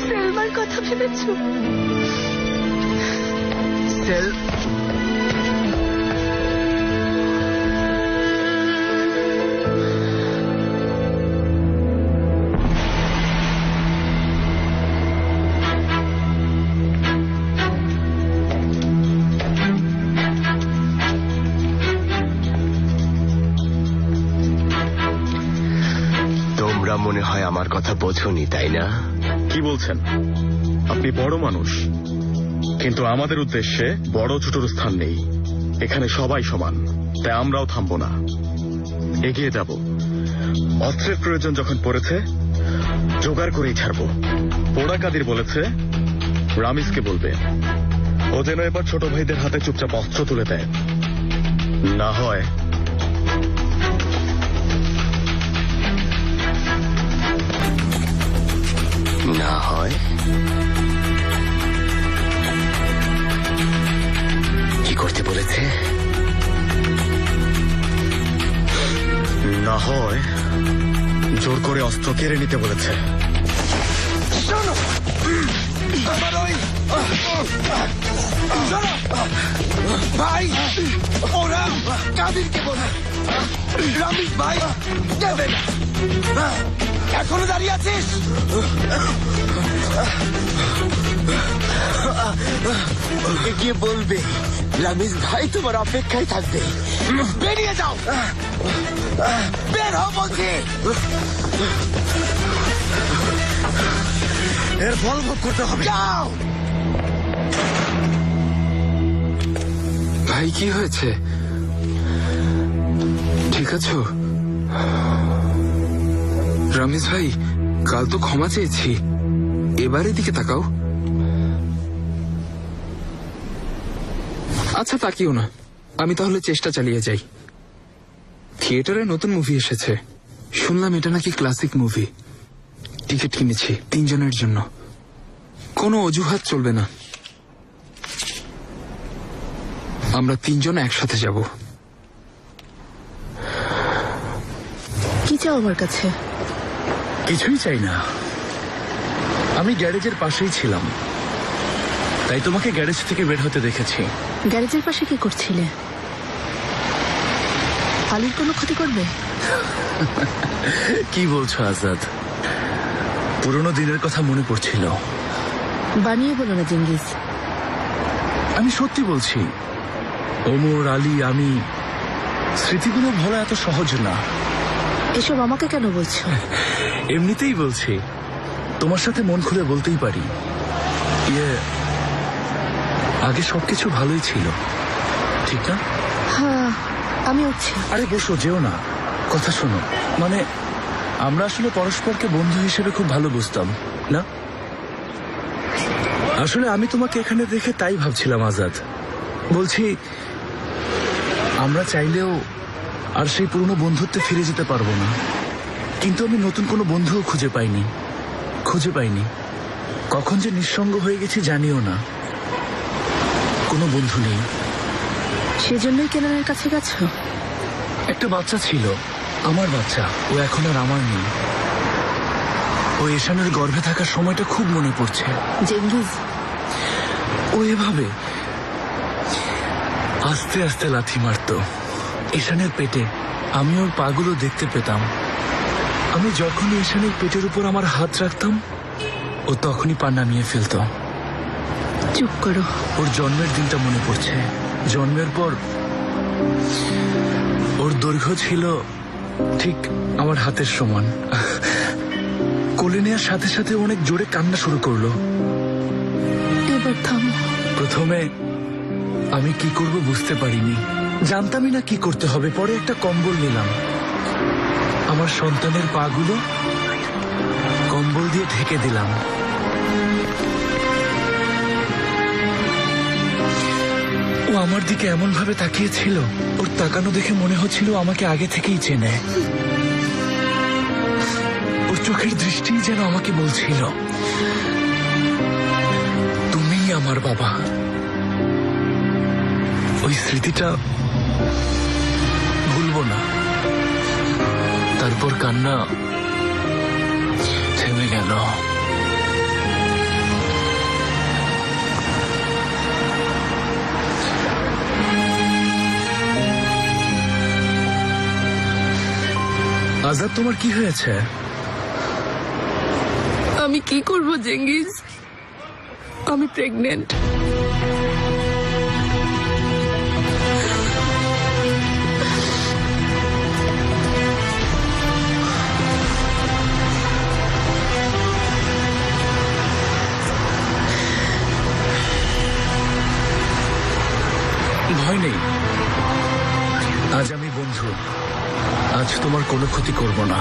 সেলমার কথা ভেবেছো? তোমরা মনে হয় আমার কথা বোঝোনি, তাই না? কি বলছেন? আপনি বড় মানুষ, কিন্তু আমাদের উদ্দেশ্যে বড় ছোটর স্থান নেই। এখানে সবাই সমান, তাই আমরাও থামবো না, এগিয়ে যাব। অস্ত্রের প্রয়োজন যখন পড়েছে জোগাড় করেই ছাড়বো। পোড়া কাদির বলেছে রামিসকে বলবে ও যেন এবার ছোট ভাইদের হাতে চুপচাপ অস্ত্র তুলে দেয়, না হয় কি করতে বলেছে? না হয় জোর করে অস্ত্র কেড়ে নিতে বলেছে। ভাই, ওরা কাদিরকে বলে রামিস ভাই দেবে না। এখনো দাঁড়িয়ে আছিস? ওকে গিয়ে বলবে রামিস ভাই তোমার অপেক্ষায় থাকবে। বেরিয়ে যাও, বের হও বলছি। এর ফল ভোগ করতে হবে। যাও। ভাই কি হয়েছে? ঠিক আছো? রামিস ভাই, কাল তো ক্ষমা চেয়েছি, এবার এদিকে তাকাও। আচ্ছা তাকিও না, আমি তাহলে চেষ্টা চালিয়ে যাই। থিয়েটারে নতুন মুভি এসেছে, শুনলাম এটা নাকি ক্লাসিক মুভি। টিকিট কিনেছি 3 জনের জন্য, কোনো অজুহাত চলবে না। আমরা 3 জন একসাথে যাব। কি চাও আমার কাছে? কিছুই চাই না, আমি গ্যারেজের পাশেই ছিলাম, তাই তোমাকে গ্যারেজ থেকে বের হতে দেখেছি। গ্যারেজের পাশে কি করছিলে? আলির কোনো ক্ষতি করবে? কি বলছো আজাদ? পুরনো দিনের কথা মনে পড়ছিল। বানিয়ে বলো না চেঙ্গিজ। আমি সত্যি বলছি, ওমর, আলী, আমি, স্মৃতিগুলো ভোলা এত সহজ না। এসব আমাকে কেন বলছো? এমনিতেই বলছি, তোমার সাথে মন খুলে বলতেই পারি। আগে সবকিছু ভালোই ছিল, ঠিক না? হ্যাঁ, আমি উঠছি। আরে বসো, যেও না, কথা শোনো। মানে আমরা আসলে পরস্পরকে বন্ধু হিসেবে খুব ভালো বুঝতাম না। আসলে আমি তোমাকে এখানে দেখে তাই ভাবছিলাম আজাদ। বলছি, আমরা চাইলেও আর সেই পুরনো বন্ধুত্বে ফিরে যেতে পারবো না, কিন্তু আমি নতুন কোনো বন্ধুও খুঁজে পাইনি। কখন যে নিঃসঙ্গ হয়ে গেছি জানিও না, কোনো বন্ধু নেই। সেজন্যই কেনানের কাছে গেছো? একটা বাচ্চা ছিল, আমার বাচ্চা, ও এখন আর আমার নেই। ও এশানের গর্ভে থাকার সময়টা খুব মনে পড়ছে। চেঙ্গিজ, ও এভাবে আস্তে আস্তে লাথি মারতো এশানের পেটে। আমি ওর পাগুলো দেখতে পেতাম। আমি যখনই এশানের পেটের উপর আমার হাত রাখতাম, ও তখনই পা নামিয়ে ফেলত। চুপ করো। ওর জন্মের দিনটা মনে পড়ছে। জন্মের পর ওর দৈর্ঘ্য ছিল ঠিক আমার হাতের সমান। কোলে নেওয়ার সাথে সাথে অনেক জোরে কান্না শুরু করলো। এবার থামো। প্রথমে আমি কি করব বুঝতে পারিনি, জানতামই না কি করতে হবে। পরে একটা কম্বল নিলাম, আমার সন্তানের পাগুলো কম্বল দিয়ে ঢেকে দিলাম। ও আমার দিকে এমন ভাবে তাকিয়েছিল, ওর তাকানো দেখে মনে হচ্ছিল আমাকে আগে থেকেই চেনে। ওর চোখের দৃষ্টি যেন আমাকে বলছিল আমার বাবা, ওই স্মৃতিটা ভুলবো না। তারপর কান্না থেমে গেল। আজাদ, তোমার কি হয়েছে? আমি কি করব জেঙ্গিজ, আমি প্রেগনেন্ট। ভয় নেই, আজ আমি বন্ধু, আজ তোমার কোনো ক্ষতি করব না।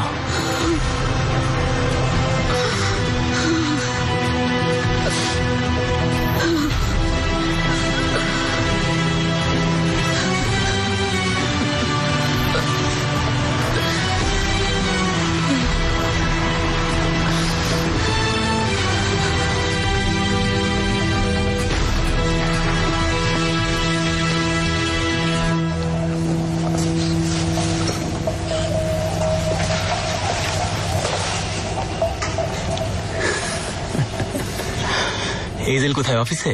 এইজেল কোথায়, অফিসে?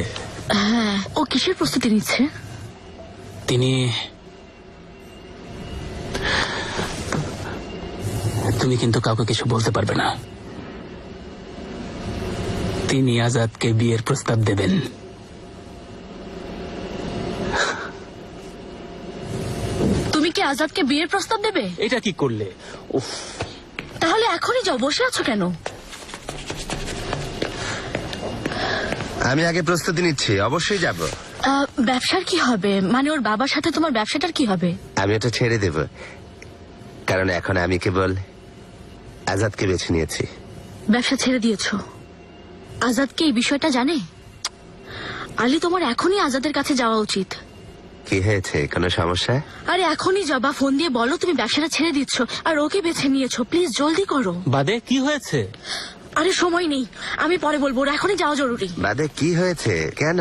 হ্যাঁ, ও কিসের প্রস্তুতি নিচ্ছে? তুমি কিন্তু কাউকে কিছু বলতে পারবে না। তিনি আজাদকে বিয়ের প্রস্তাব দেবেন। তুমি কি আজাদকে বিয়ের প্রস্তাব দেবে? এটা কি করলে? তাহলে এখনই যাও, বসে আছো কেন? আমি আগে প্রস্তুতি নিচ্ছি, অবশ্যই যাব। ব্যবসার কি হবে? মানে ওর বাবার সাথে তোমার ব্যবসাটার কি হবে? আমি এটা ছেড়ে দেব, কারণ এখন আমি কেবল আজাদকে বেছে নিয়েছি। ব্যবসা ছেড়ে দিয়েছো? আজাদকে এই বিষয়টা জানে? আলী, তোমার এখনই আজাদের কাছে যাওয়া উচিত। কি হয়েছে, কোনো সমস্যা? আরে এখনই যাবা, ফোন দিয়ে বলো তুমি ব্যবসাটা ছেড়ে দিচ্ছ আর ওকে বেছে নিয়েছো। প্লিজ জলদি করো। বাদে কি হয়েছে? আরে সময় নেই, আমি পরে বলবো, ওর এখনই যাওয়া জরুরি। বাদে কি হয়েছে, কেন?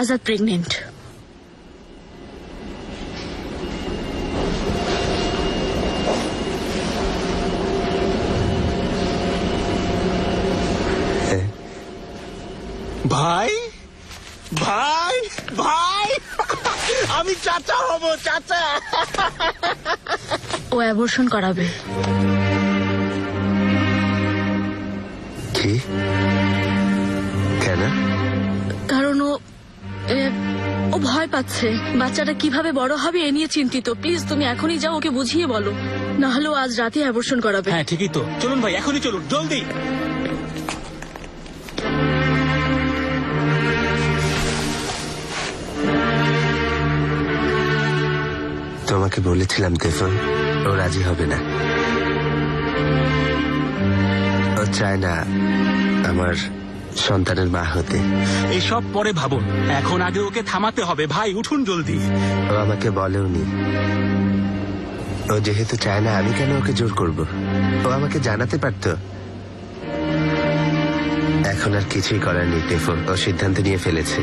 আজাদ প্রেগনেন্ট। ভাই ভাই ভাই, আমি চাচা হব, চাচা। ও অ্যাবর্শন করাবে। কি? কেন? কারণ ও ভয় পাচ্ছে, বাচ্চাটা কিভাবে বড় হবে এ নিয়ে চিন্তিত। প্লিজ তুমি এখনই যাও, ওকে বুঝিয়ে বলো, না হলে ও আজ রাতে অ্যাবর্শন করাবে। হ্যাঁ ঠিকই তো, চলুন ভাই, এখনই চলুন, জলদি। তোমাকে বলেছিলাম দেফন, ও রাজি হবে না। ও চায় না আমার সন্তানের মা হতে। এইসব পরে ভাবুন, এখন আগে ওকে থামাতে হবে। ভাই উঠুন জলদি। ও আমাকে বলেওনি। ও যেহেতু চায় না, আমি কেন ওকে জোর করব? ও আমাকে জানাতে পারতো। এখন আর কিছুই করার নেই টেফো, ও সিদ্ধান্ত নিয়ে ফেলেছে।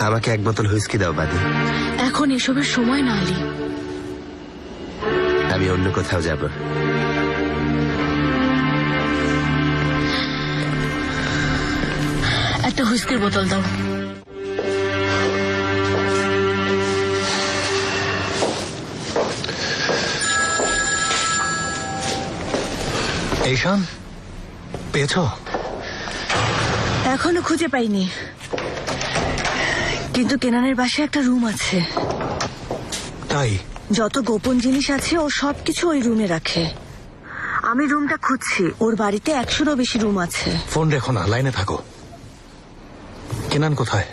আমাকে এক বোতল হুইস্কি দাও বাদে। এখন এসবের সময় না আলী। আমি অন্য কোথাও যাব। একটা হুইস্কির বোতল দাও। এইশান, পেয়েছ? এখনো খুঁজে পাইনি, কিন্তু কেনানের বাসায় একটা রুম আছে। তাই? যত গোপন জিনিস আছে ও সবকিছু ওই রুমে রাখে। আমি রুমটা খুঁজছি, ওর বাড়িতে 100-রও বেশি রুম আছে। ফোন রেখো না, লাইনে থাকো। কেনান কোথায়?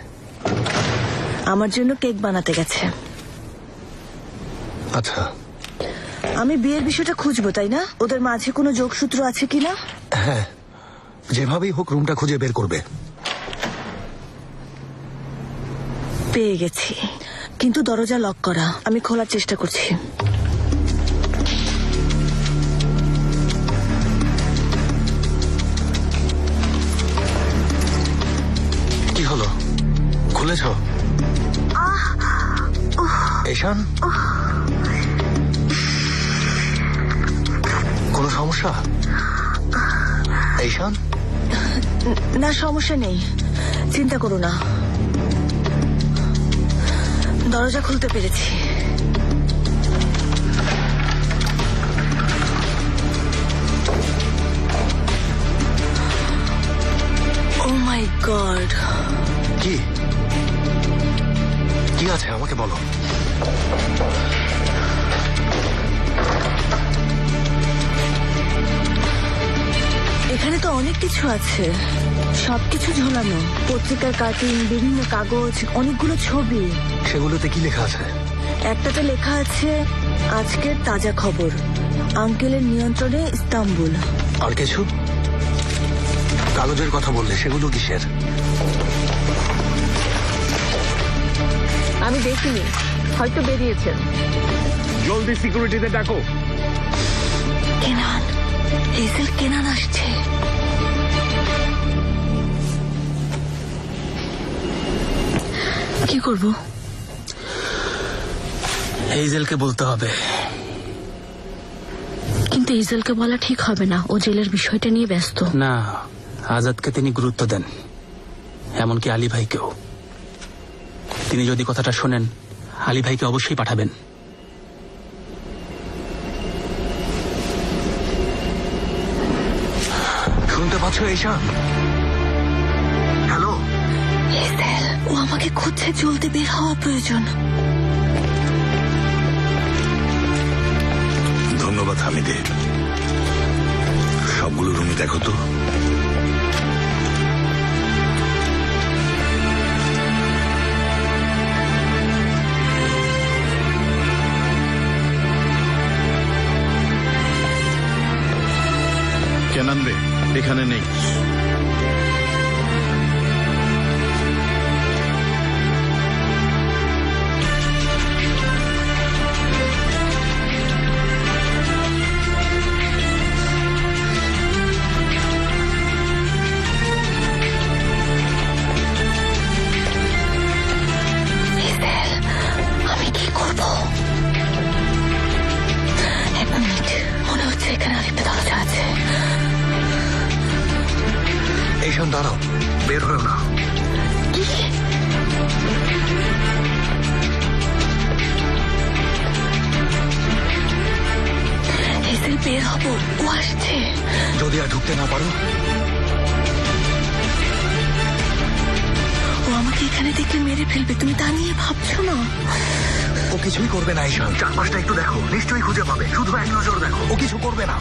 আমার জন্য কেক বানাতে গেছে। আচ্ছা, আমি বিয়ের বিষয়টা খুঁজবো, তাই না? ওদের মাঝে কোনো যোগসূত্র আছে কিনা। হ্যাঁ, যেভাবেই হোক রুমটা খুঁজে বের করবে। পেয়ে গেছি, কিন্তু দরজা লক করা। আমি খোলার চেষ্টা করছি। তুলেছ? ঈশান, কোনো সমস্যা? ঈশান, না সমস্যা নেই, চিন্তা করো না, দরজা খুলতে পেরেছি। ও মাই গড! কি কি আছে আমাকে বলো। এখানে তো অনেক কিছু আছে, সবকিছু ঝোলানো, পত্রিকার কাটিং, বিভিন্ন কাগজ, অনেকগুলো ছবি। সেগুলোতে কি লেখা আছে? একটাতে লেখা আছে আজকের তাজা খবর, আঙ্কেলের নিয়ন্ত্রণে ইস্তাম্বুল। আর কিছু? কাগজের কথা বললে, সেগুলো কিসের? আমি দেখিনি, হয়তো বেরিয়েছেন। জলদি সিকিউরিটিতে ডাকো। কেনান, হেজেল কেনান আসছে। কি করব? হেজেলকে বলতে হবে। কিন্তু হেজেলকে বলা ঠিক হবে না, ও জেলের বিষয়টা নিয়ে ব্যস্ত। না, আজাদকে তিনি গুরুত্ব দেন, এমনকি আলী ভাইকেও। তিনি যদি কথাটা শোনেন, আলী ভাইকে অবশ্যই পাঠাবেন। শুনতে পাচ্ছ ঈশান? হ্যালো, হেজেল, ও আমাকে খুঁজছে, জলদি বের হওয়া প্রয়োজন। ধন্যবাদ হামিদে। সবগুলো রুমে দেখো তো। কেনান রে, এখানে নেই। আমি কি করব? এক মিনিট, মনে হচ্ছে এখানে আরেকটা দরজা আছে। ঈশান দাঁড়াও, বের হয়েও না। কি? হেজেল, বের হবো, ও আসছে। যদি আর ঢুকতে না পারো? ও আমাকে এখানে দেখলে মেরে ফেলবে, তুমি তা নিয়ে ভাবছো না? ও কিছুই করবে না ঈশান, চারপাশটা একটু দেখো, নিশ্চয়ই খুঁজে পাবে। শুধু এক নজর দেখো, ও কিছু করবে না।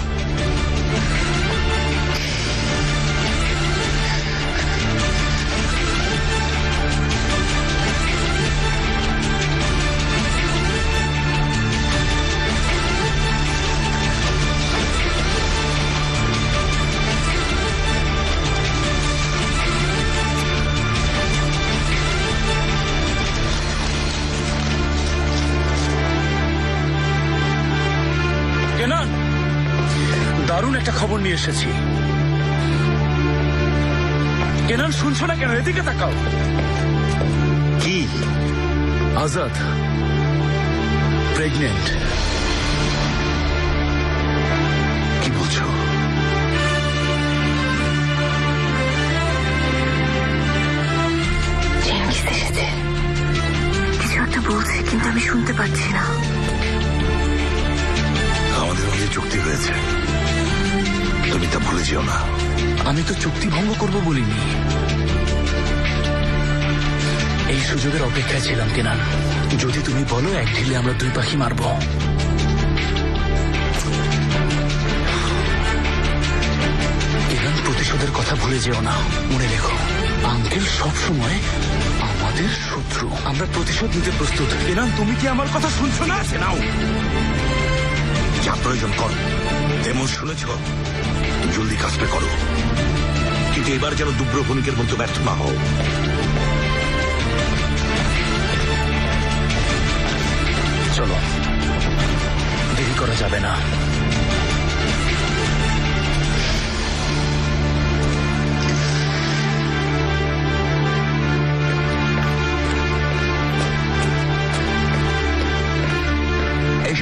কেনান, দারুণ একটা খবর নিয়ে এসেছি। কেনান, শুনছো না কেন? এদিকে তাকাও। কি? আজাদ প্রেগনেন্ট। কি বলছো? চেঙ্গিস এসেছে, কিছু একটা বলছে, কিন্তু আমি শুনতে পাচ্ছি না। আমাদের মধ্যে চুক্তি হয়েছে, তুমি তা ভুলে যেও না। আমি তো চুক্তি ভঙ্গ করব বলিনি। এই সুযোগের অপেক্ষায় ছিলাম কেনান। যদি তুমি বলো, এক ঢিলে আমরা দুই পাখি মারব। কেনান, প্রতিশোধের কথা ভুলে যেও না, মনে রেখো। আঙ্কেল সব সময় আমাদের শত্রু, আমরা প্রতিশোধ নিতে প্রস্তুত। কেনান, তুমি কি আমার কথা শুনছো না? নাও, যা প্রয়োজন কর। তেমন শুনেছ, জলদি কাজটা করো, কিন্তু এবার যেন দুব্রভণিকের মতো ব্যর্থ না হও। চলো, দেরি করা যাবে না।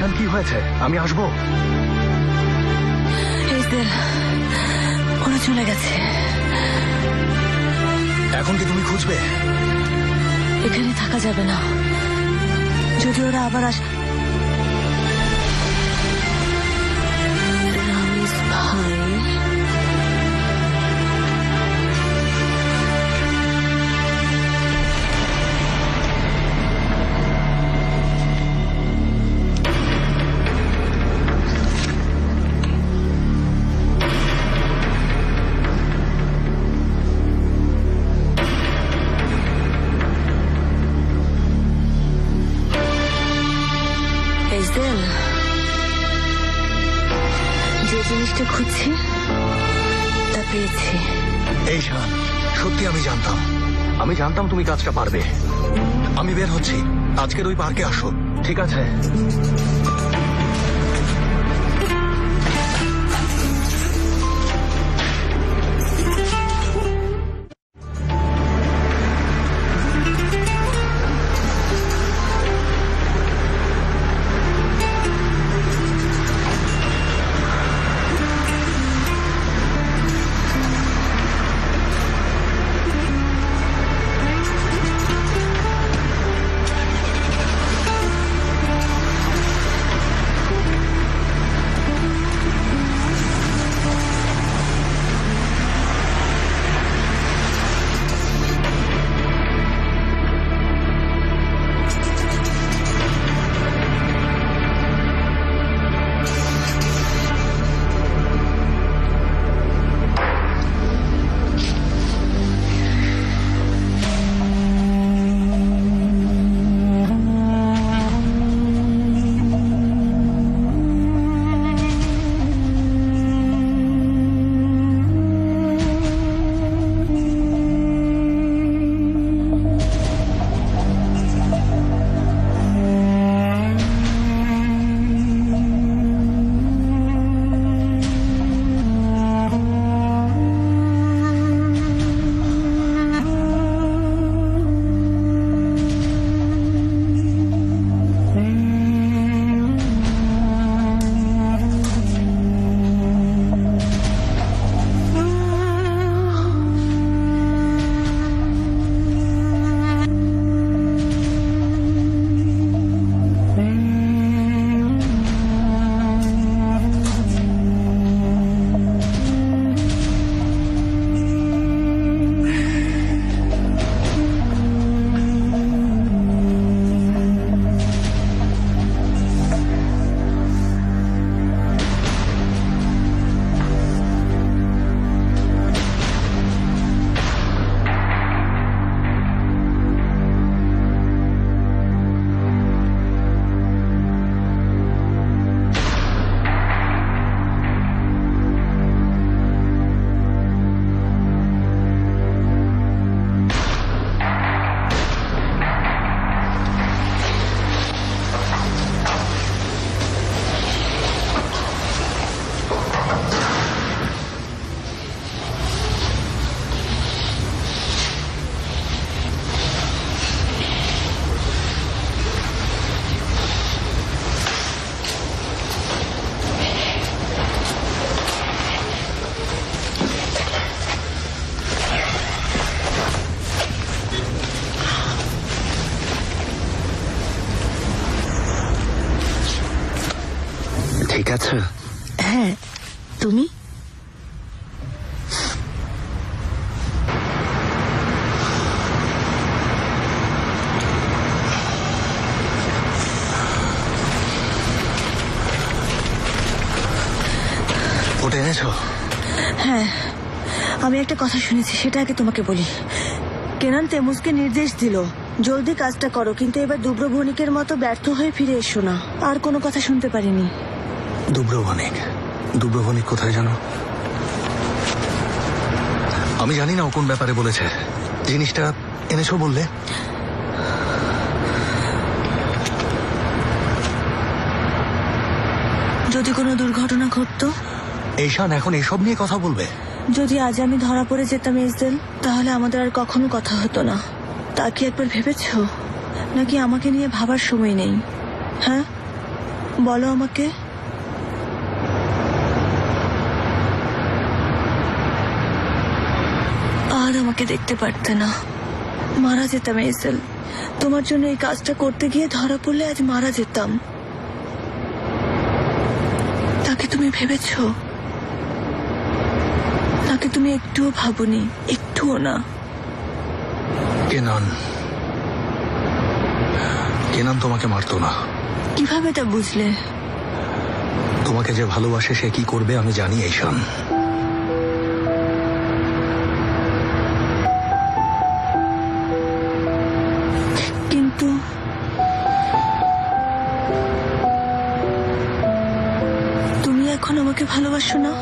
ঈশান কি হয়েছে? আমি আসবো। ইসদেল, ওরা চলে গেছে। এখন কি তুমি খুঁজবে? এখানে থাকা যাবে না। যদি ওরা আবার আসে। রামিজ ভাই, যে জিনিসটা খুঁজছি তা পেয়েছি। এই শান, সত্যি আমি জানতাম তুমি কাজটা পারবে। আমি বের হচ্ছি, আজকের ওই পার্কে আসো, ঠিক আছে? ঠিক আছে? হ্যাঁ, তুমি? ওটা এনেছো? হ্যাঁ, আমি একটা কথা শুনেছি, সেটা আগে তোমাকে বলি। কেনান তেমুজকে নির্দেশ দিল, জলদি কাজটা করো, কিন্তু এবার দুব্রভণিকের মতো ব্যর্থ হয়ে ফিরে এসো না। আর কোনো কথা শুনতে পারিনি। দুব্রভণিক কোথায় জানো? আমি জানি না ও কোন ব্যাপারে বলেছে। জিনিসটা এনেছো বললে? যদি কোনো দুর্ঘটনা ঘটতো? ঈশান এখন এসব নিয়ে কথা বলবে? যদি আজ আমি ধরা পড়ে যেতাম ইসদেল, তাহলে আমাদের আর কখনো কথা হতো না। তা কি একবার ভেবেছো? নাকি আমাকে নিয়ে ভাবার সময় নেই? হ্যাঁ, বলো আমাকে। আর আমাকে দেখতে পারতে না, মারা যেতাম এসেল। তোমার জন্য এই কাজটা করতে গিয়ে ধরা পড়লে আজ মারা যেতাম। তাকে তুমি ভেবেছো? তাকে তুমি একটুও ভাবনি, একটুও না। কেনান তোমাকে মারতো না। কিভাবে তা বুঝলে? তোমাকে যে ভালোবাসে সে কি করবে আমি জানি ঈশান। কিন্তু তুমি এখন আমাকে ভালোবাসো না?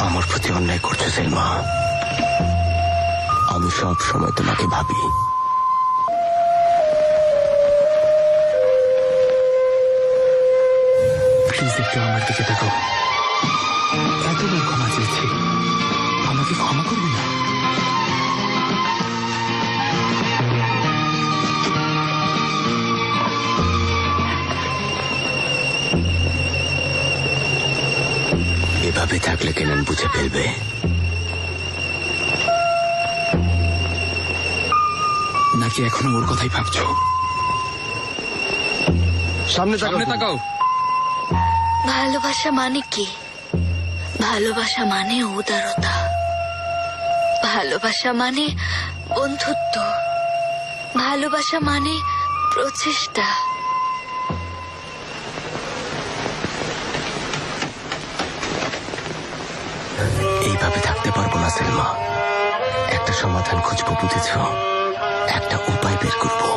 আমার প্রতি অন্যায় করছো সেলমা। আমি সব সময় তোমাকে ভাবি। প্লিজ একটু আমার দিকে দেখো। এতবার ক্ষমা চেয়েছি, আমাকে ক্ষমা করবি না? এভাবে থাকলে কেনান বুঝে ফেলবে। নাকি এখনো ওর কথাই ভাবছো? সামনে তাকাও। ভালোবাসা মানে কি? ভালোবাসা মানে উদারতা, ভালোবাসা মানে বন্ধুত্ব, ভালোবাসা মানে প্রচেষ্টা। এইভাবে থাকতে পারবো না সেলমা। একটা সমাধান খুঁজবো, বুঝেছ? একটা উপায় বের করবো।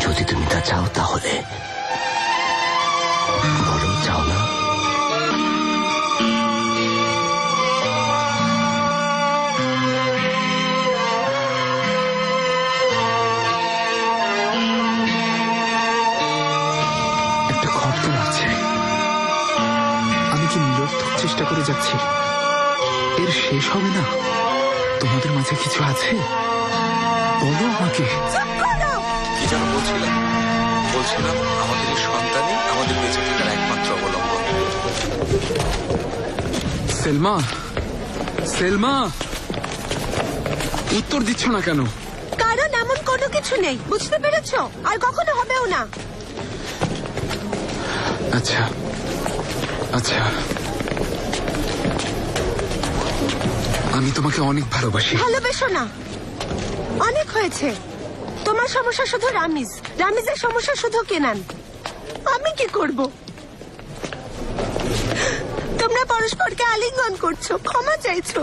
যদি তুমি তা চাও তাহলে বলো, চাও না? একটা খড় লাগছে। আমি কি নিরর্থক চেষ্টা করে যাচ্ছি? এর শেষ হবে না? তোমাদের মাঝে কিছু আছে? বলো আমাকে। কি যেন বলছিলাম আমাদের এই সন্তানই আমাদের বেঁচে থাকার একমাত্র অবলম্বন। সেলমা, উত্তর দিচ্ছ না কেন? কারণ এমন কোনো কিছু নেই, বুঝতে পেরেছো? আর কখনো হবেও না। আচ্ছা আচ্ছা, আমি তোমাকে অনেক ভালোবাসি। ভালোবেসো না, অনেক হয়েছে। তোমার সমস্যা শুধু রামিজ, রামিজের সমস্যা শুধু কেনান। আমি কি করব? তোমরা পরস্পরকে আলিঙ্গন করছো, ক্ষমা চাইছো।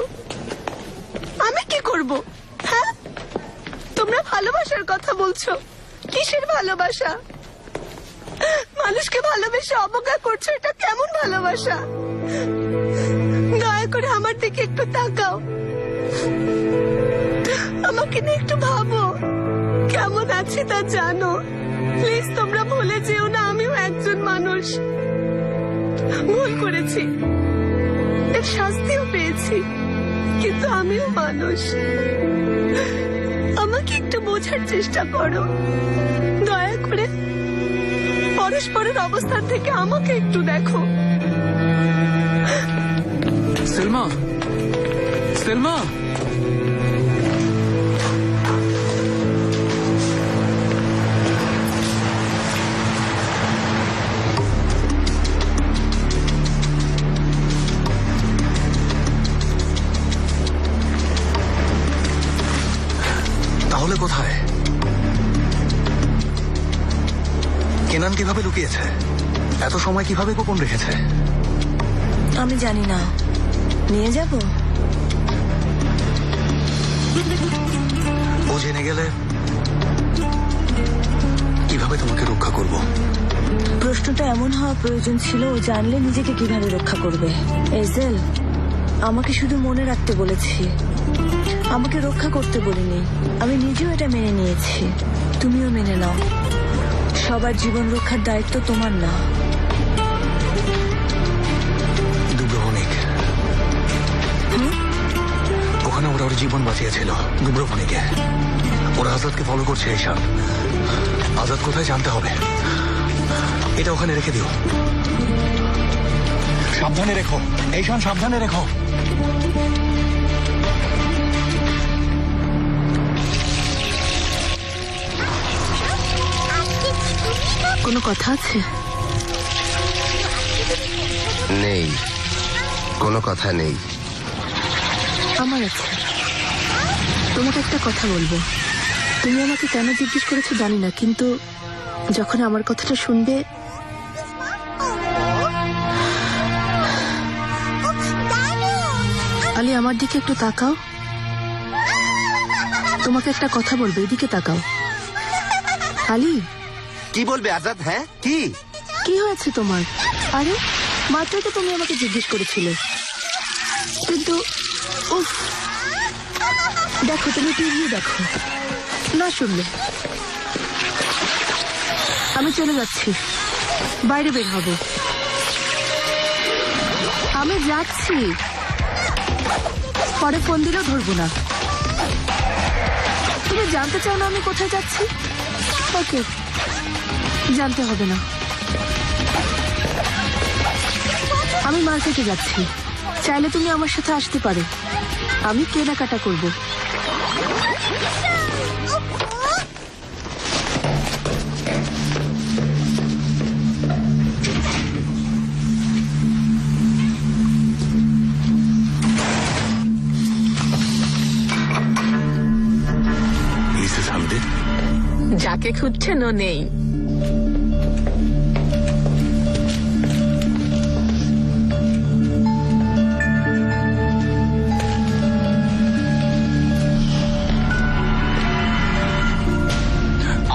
আমি কি করব? হ্যাঁ, তোমরা ভালোবাসার কথা বলছো। কিসের ভালোবাসা? মানুষকে ভালোবেসে অবজ্ঞা করছো, এটা কেমন ভালোবাসা? দয়া করে আমার দিকে একটু তাকাও, আমাকে নিয়ে একটু ভাবো। কেমন আছি তা জানো। প্লিজ তোমরা ভুলে যেও না, আমিও একজন মানুষ। ভুল করেছি, এর শাস্তিও পেয়েছি, কিন্তু আমিও মানুষ। আমাকে একটু বোঝার চেষ্টা করো, দয়া করে। পরস্পরের অবস্থান থেকে আমাকে একটু দেখো। সেলমা, সেলমা, তাহলে কোথায়? কেনান কিভাবে লুকিয়েছে? এত সময় কিভাবে গোপন রেখেছে? আমি জানি না। নিয়ে যাব? ও জেনে গেলে কিভাবে তোমাকে রক্ষা করব? প্রশ্নটা এমন হওয়া প্রয়োজন ছিল, ও জানলে নিজেকে কিভাবে রক্ষা করবে। এজেল, আমাকে শুধু মনে রাখতে বলেছি, আমাকে রক্ষা করতে বলিনি। আমি নিজেও এটা মেনে নিয়েছি, তুমিও মেনে নাও। সবার জীবন রক্ষার দায়িত্ব তোমার না। দুব্রভনিক, ওখানে ওরা ওর জীবন বাঁচিয়েছিল। দুব্রভনিকে ওরা আজাদকে ফলো করছে। ঈশান, আজাদ কোথায় জানতে হবে। এটা ওখানে রেখে দিও। সাবধানে রেখো ঈশান, সাবধানে রেখো। কোনো কথা আছে? নেই, কোনো কথা নেই। আমার আছে। তোমাকে একটা কথা বলবো। তুমি আমাকে কেন জিজ্ঞেস করেছো জানি না, কিন্তু যখন আমার কথাটা শুনবে আলি, আমার দিকে একটু তাকাও। তোমাকে একটা কথা বলবো, এদিকে তাকাও। আলি, কি বলবে আজাদ? হ্যাঁ, কি কি হয়েছে তোমার? আরে মাত্রই তো তুমি আমাকে জিজ্ঞেস করেছিলে, কিন্তু উফ, দেখো তুমি টিভি দেখো না, শুনলে। আমি চলে যাচ্ছি, বাইরে বের হব। আমি যাচ্ছি, পরে ফোন দিলেও ধরবো না। তুমি জানতে চাও না আমি কোথায় যাচ্ছি? ওকে, জানতে হবে না। আমি মার্কেটে যাচ্ছি, চাইলে তুমি আমার সাথে আসতে পারো। আমি কেনাকাটা করব। মিসেস হামদে, যাকে খুঁজছেন ও নেই।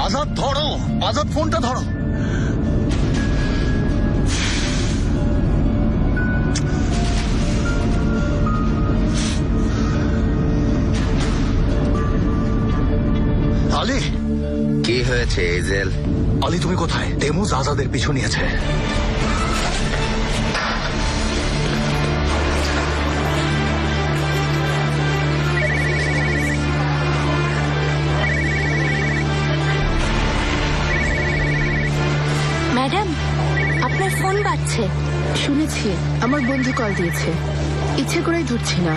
আজাদ ধরো, আজাদ ফোনটা ধরো। আলী, কি হয়েছে এজেল? আলী তুমি কোথায়? তেমুজ আজাদের পিছু নিয়েছে। ম্যাডাম, আপনার ফোন বাজছে। শুনেছি, আমার বন্ধু কল দিয়েছে। ইচ্ছে করেই ধরছি না।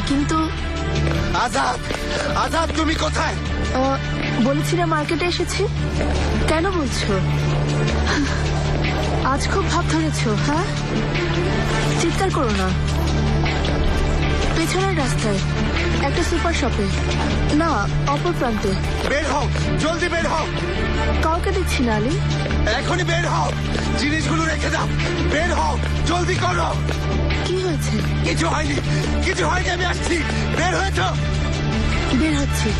কিন্তু আজাদ, আজাদ তুমি কোথায়? বলেছি না মার্কেটে এসেছি। কেন বলছো? আজ খুব ভাব ধরেছো? হ্যাঁ, চিৎকার করো না। পেছনের রাস্তায় একটা সুপার শপে, না অপর প্রান্তে। বের হও, জলদি বের হও। কাউকে দেখছি না আলী। এখনই বের হও, জিনিসগুলো রেখে দাও। বের হও, জলদি করো। কি হয়েছে? কিছু হয়নি, কিছু হয়নি, আমি আসছি। বের হয়েছ? বের হচ্ছি।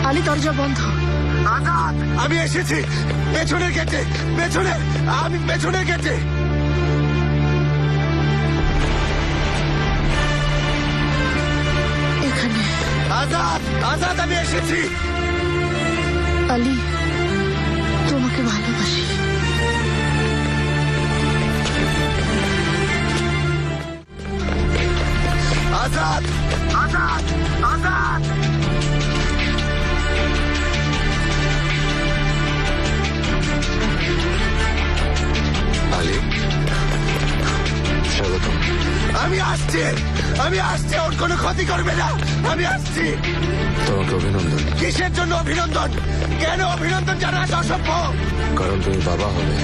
আলী দরজা বন্ধ। আজাদ, আমি এসেছি পেছনের গেটে, পেছনে, আমি পেছনের গেটে। এখানে। আজাদ, আজাদ আমি এসেছি। আলী, তোমাকে ভালোবাসি। আজাদ, আজাদ, আজাদ। আলী, স্বাগত। আমি আসছি, আমি আসছি, ওর কোনো ক্ষতি করবে না। আমি আসছি। তোমাকে অভিনন্দন। কিসের জন্য অভিনন্দন? কেন অভিনন্দন জানাস অসম্ভব? কারণ তুমি বাবা হবে।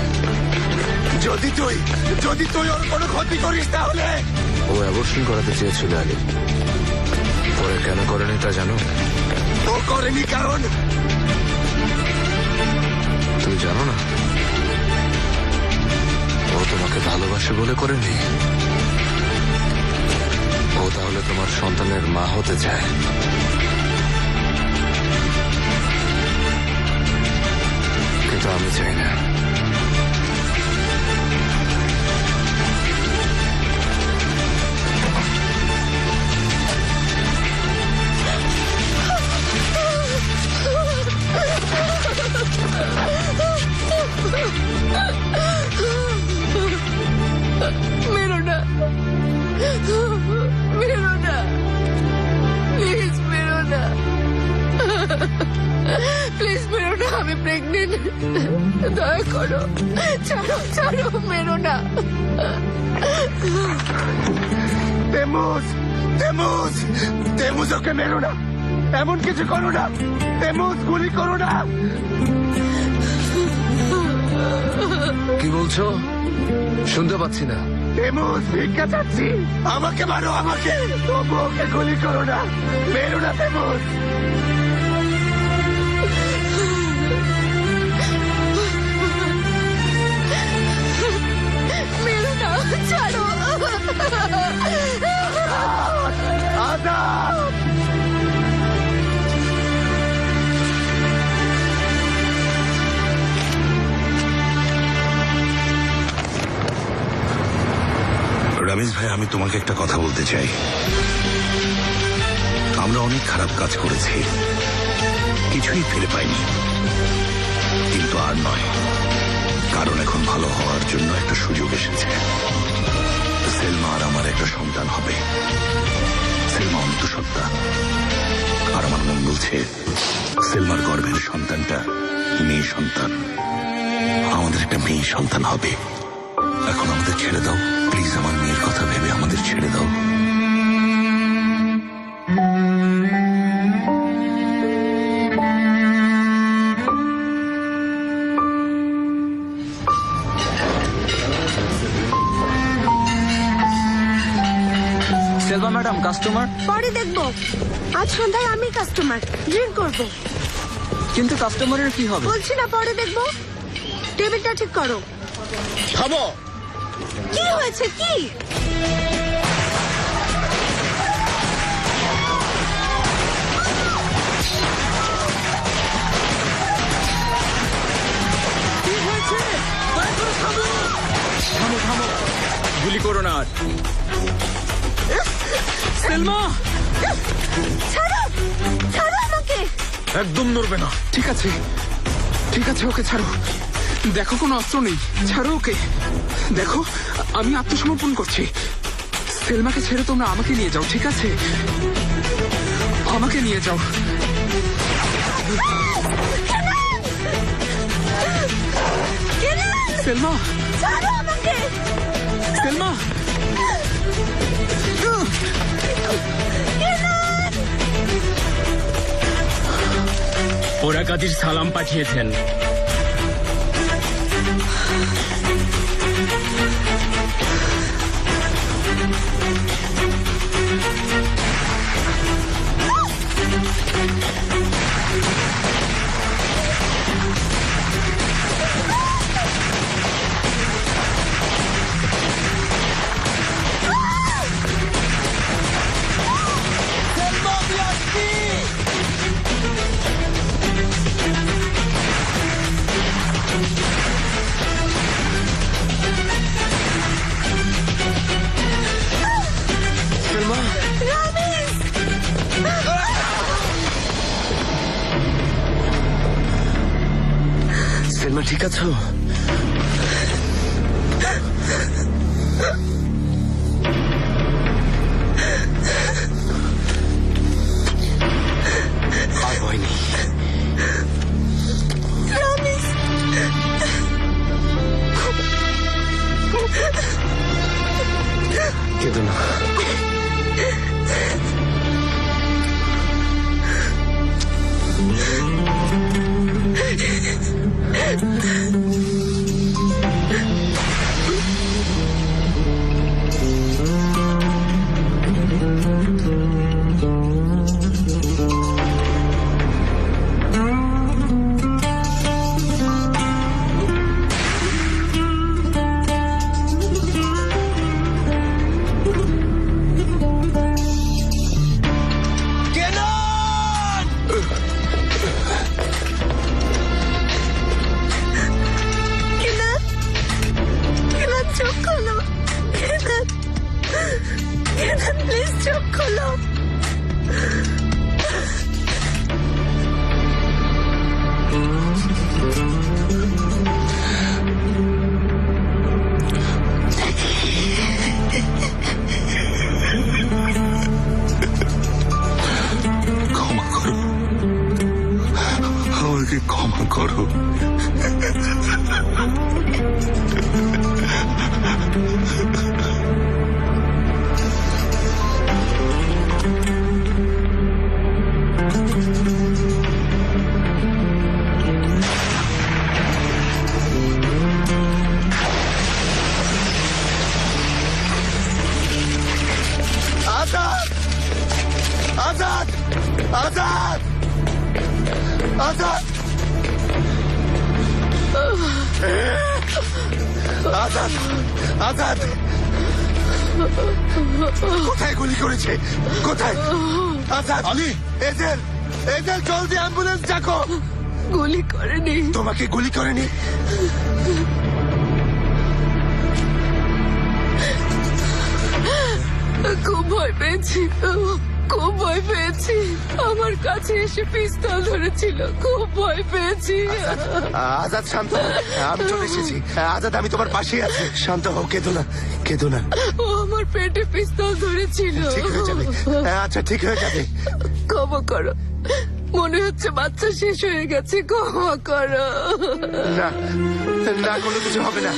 যদি তুই ওর কোনো ক্ষতি করিস তাহলে। ও অ্যাবর্শন করাতে চেয়েছিল আলী, পরে কেন করেনি তা জানো? ও করেনি কারণ তুমি জানো না? ও তোমাকে ভালোবাসে বলে করেনি। ও তাহলে তোমার সন্তানের মা হতে চায়। কিন্তু আমি চাই না। মেরো না, মেরো না, প্লিজ মেরো না, প্লিজ মেরো না। আমি প্রেগনেন্ট, দয়া করো, ছাড়ো, ছাড়ো, মেরো না। তেমুজ, তেমুজ, তেমুজ, ওকে মেরো না, এমন কিছু করো না। তেমুজ, গুলি করো না। কি বলছো? শুনতে পাচ্ছি না। তেমুজ, ভিক্ষা চাচ্ছি, আমাকে মারো, আমাকে। তবু ওকে গুলি করো না, মেরো না তেমুজ। মেরো না, ছাড়ো। আজাদ, রমেশ ভাই, আমি তোমাকে একটা কথা বলতে চাই। আমরা অনেক খারাপ কাজ করেছি, কিছুই ফিরে পাইনি, কিন্তু আর নয়। কারণ এখন ভালো হওয়ার জন্য একটা সুযোগ এসেছে। সেলমা আর আমার একটা সন্তান হবে। সেলমা অন্তঃসত্ত্বা, আর আমার মন বলছে সেলমার গর্ভের সন্তানটা মেয়ে সন্তান। আমাদের একটা মেয়ে সন্তান হবে। এখন আমাদের ছেড়ে দাও প্লিজ, আমার মেয়ের কথা ভেবে আমাদের ছেড়ে দাও। Selma madam, customer. পরে দেখবো, আজ সন্ধ্যায় আমি কাস্টমার, ড্রিঙ্ক করবো। কিন্তু কাস্টমারের কি হবে? বলছি না পরে দেখবো। টেবিলটা ঠিক করো। থামো। কি হয়েছে? কি হয়েছে? থামো, থামো, গুলি করো না আর। সেলমা, ছাড়ো, ছাড়ো আমাকে। একদম নড়বে না। ঠিক আছে ঠিক আছে, ওকে ছাড়ো। দেখো কোনো অস্ত্র নেই, ছাড়ো ওকে। দেখো আমি আত্মসমর্পণ করছি। সেলমাকে ছেড়ে তোমরা আমাকে নিয়ে যাও, ঠিক আছে? আমাকে নিয়ে যাও। সেলমা, সেলমা, ওরা কাজীর সালাম পাঠিয়েছেন। সেলমা ঠিক আছো? আর হয়নি। কেঁদো না। প্লিজ চোখ খোলো। ক্ষমা করো, আমাকে ক্ষমা করো। আজাদ, আজাদ, আজাদ, আজাদ, আজাদ, আজাদ, কোথায় গুলি করেছে? কোথায়? আজাদ, আলী, এজেল, এজেল, জলদি অ্যাম্বুলেন্স ডাকো। গুলি করেনি। তোমাকে গুলি করেনি? খুব ভয় পেয়েছি, খুব ভয় পেয়েছি। আমার কাছে এসে পিস্তল ধরেছিল, খুব ভয় পেয়েছি। আজাদ শান্ত হও, আমি চলে এসেছি। আজাদ আমি তোমার পাশেই আছি, শান্ত হও, কেঁদো না, কেঁদো না। ও আমার পেটে পিস্তল ধরেছিল। ঠিক হয়ে যাবে, আচ্ছা ঠিক হয়ে যাবে। ক্ষমা করো, মনে হচ্ছে বাচ্চা শেষ হয়ে গেছে, ক্ষমা করো। না না, কোনো কিছু হবে না।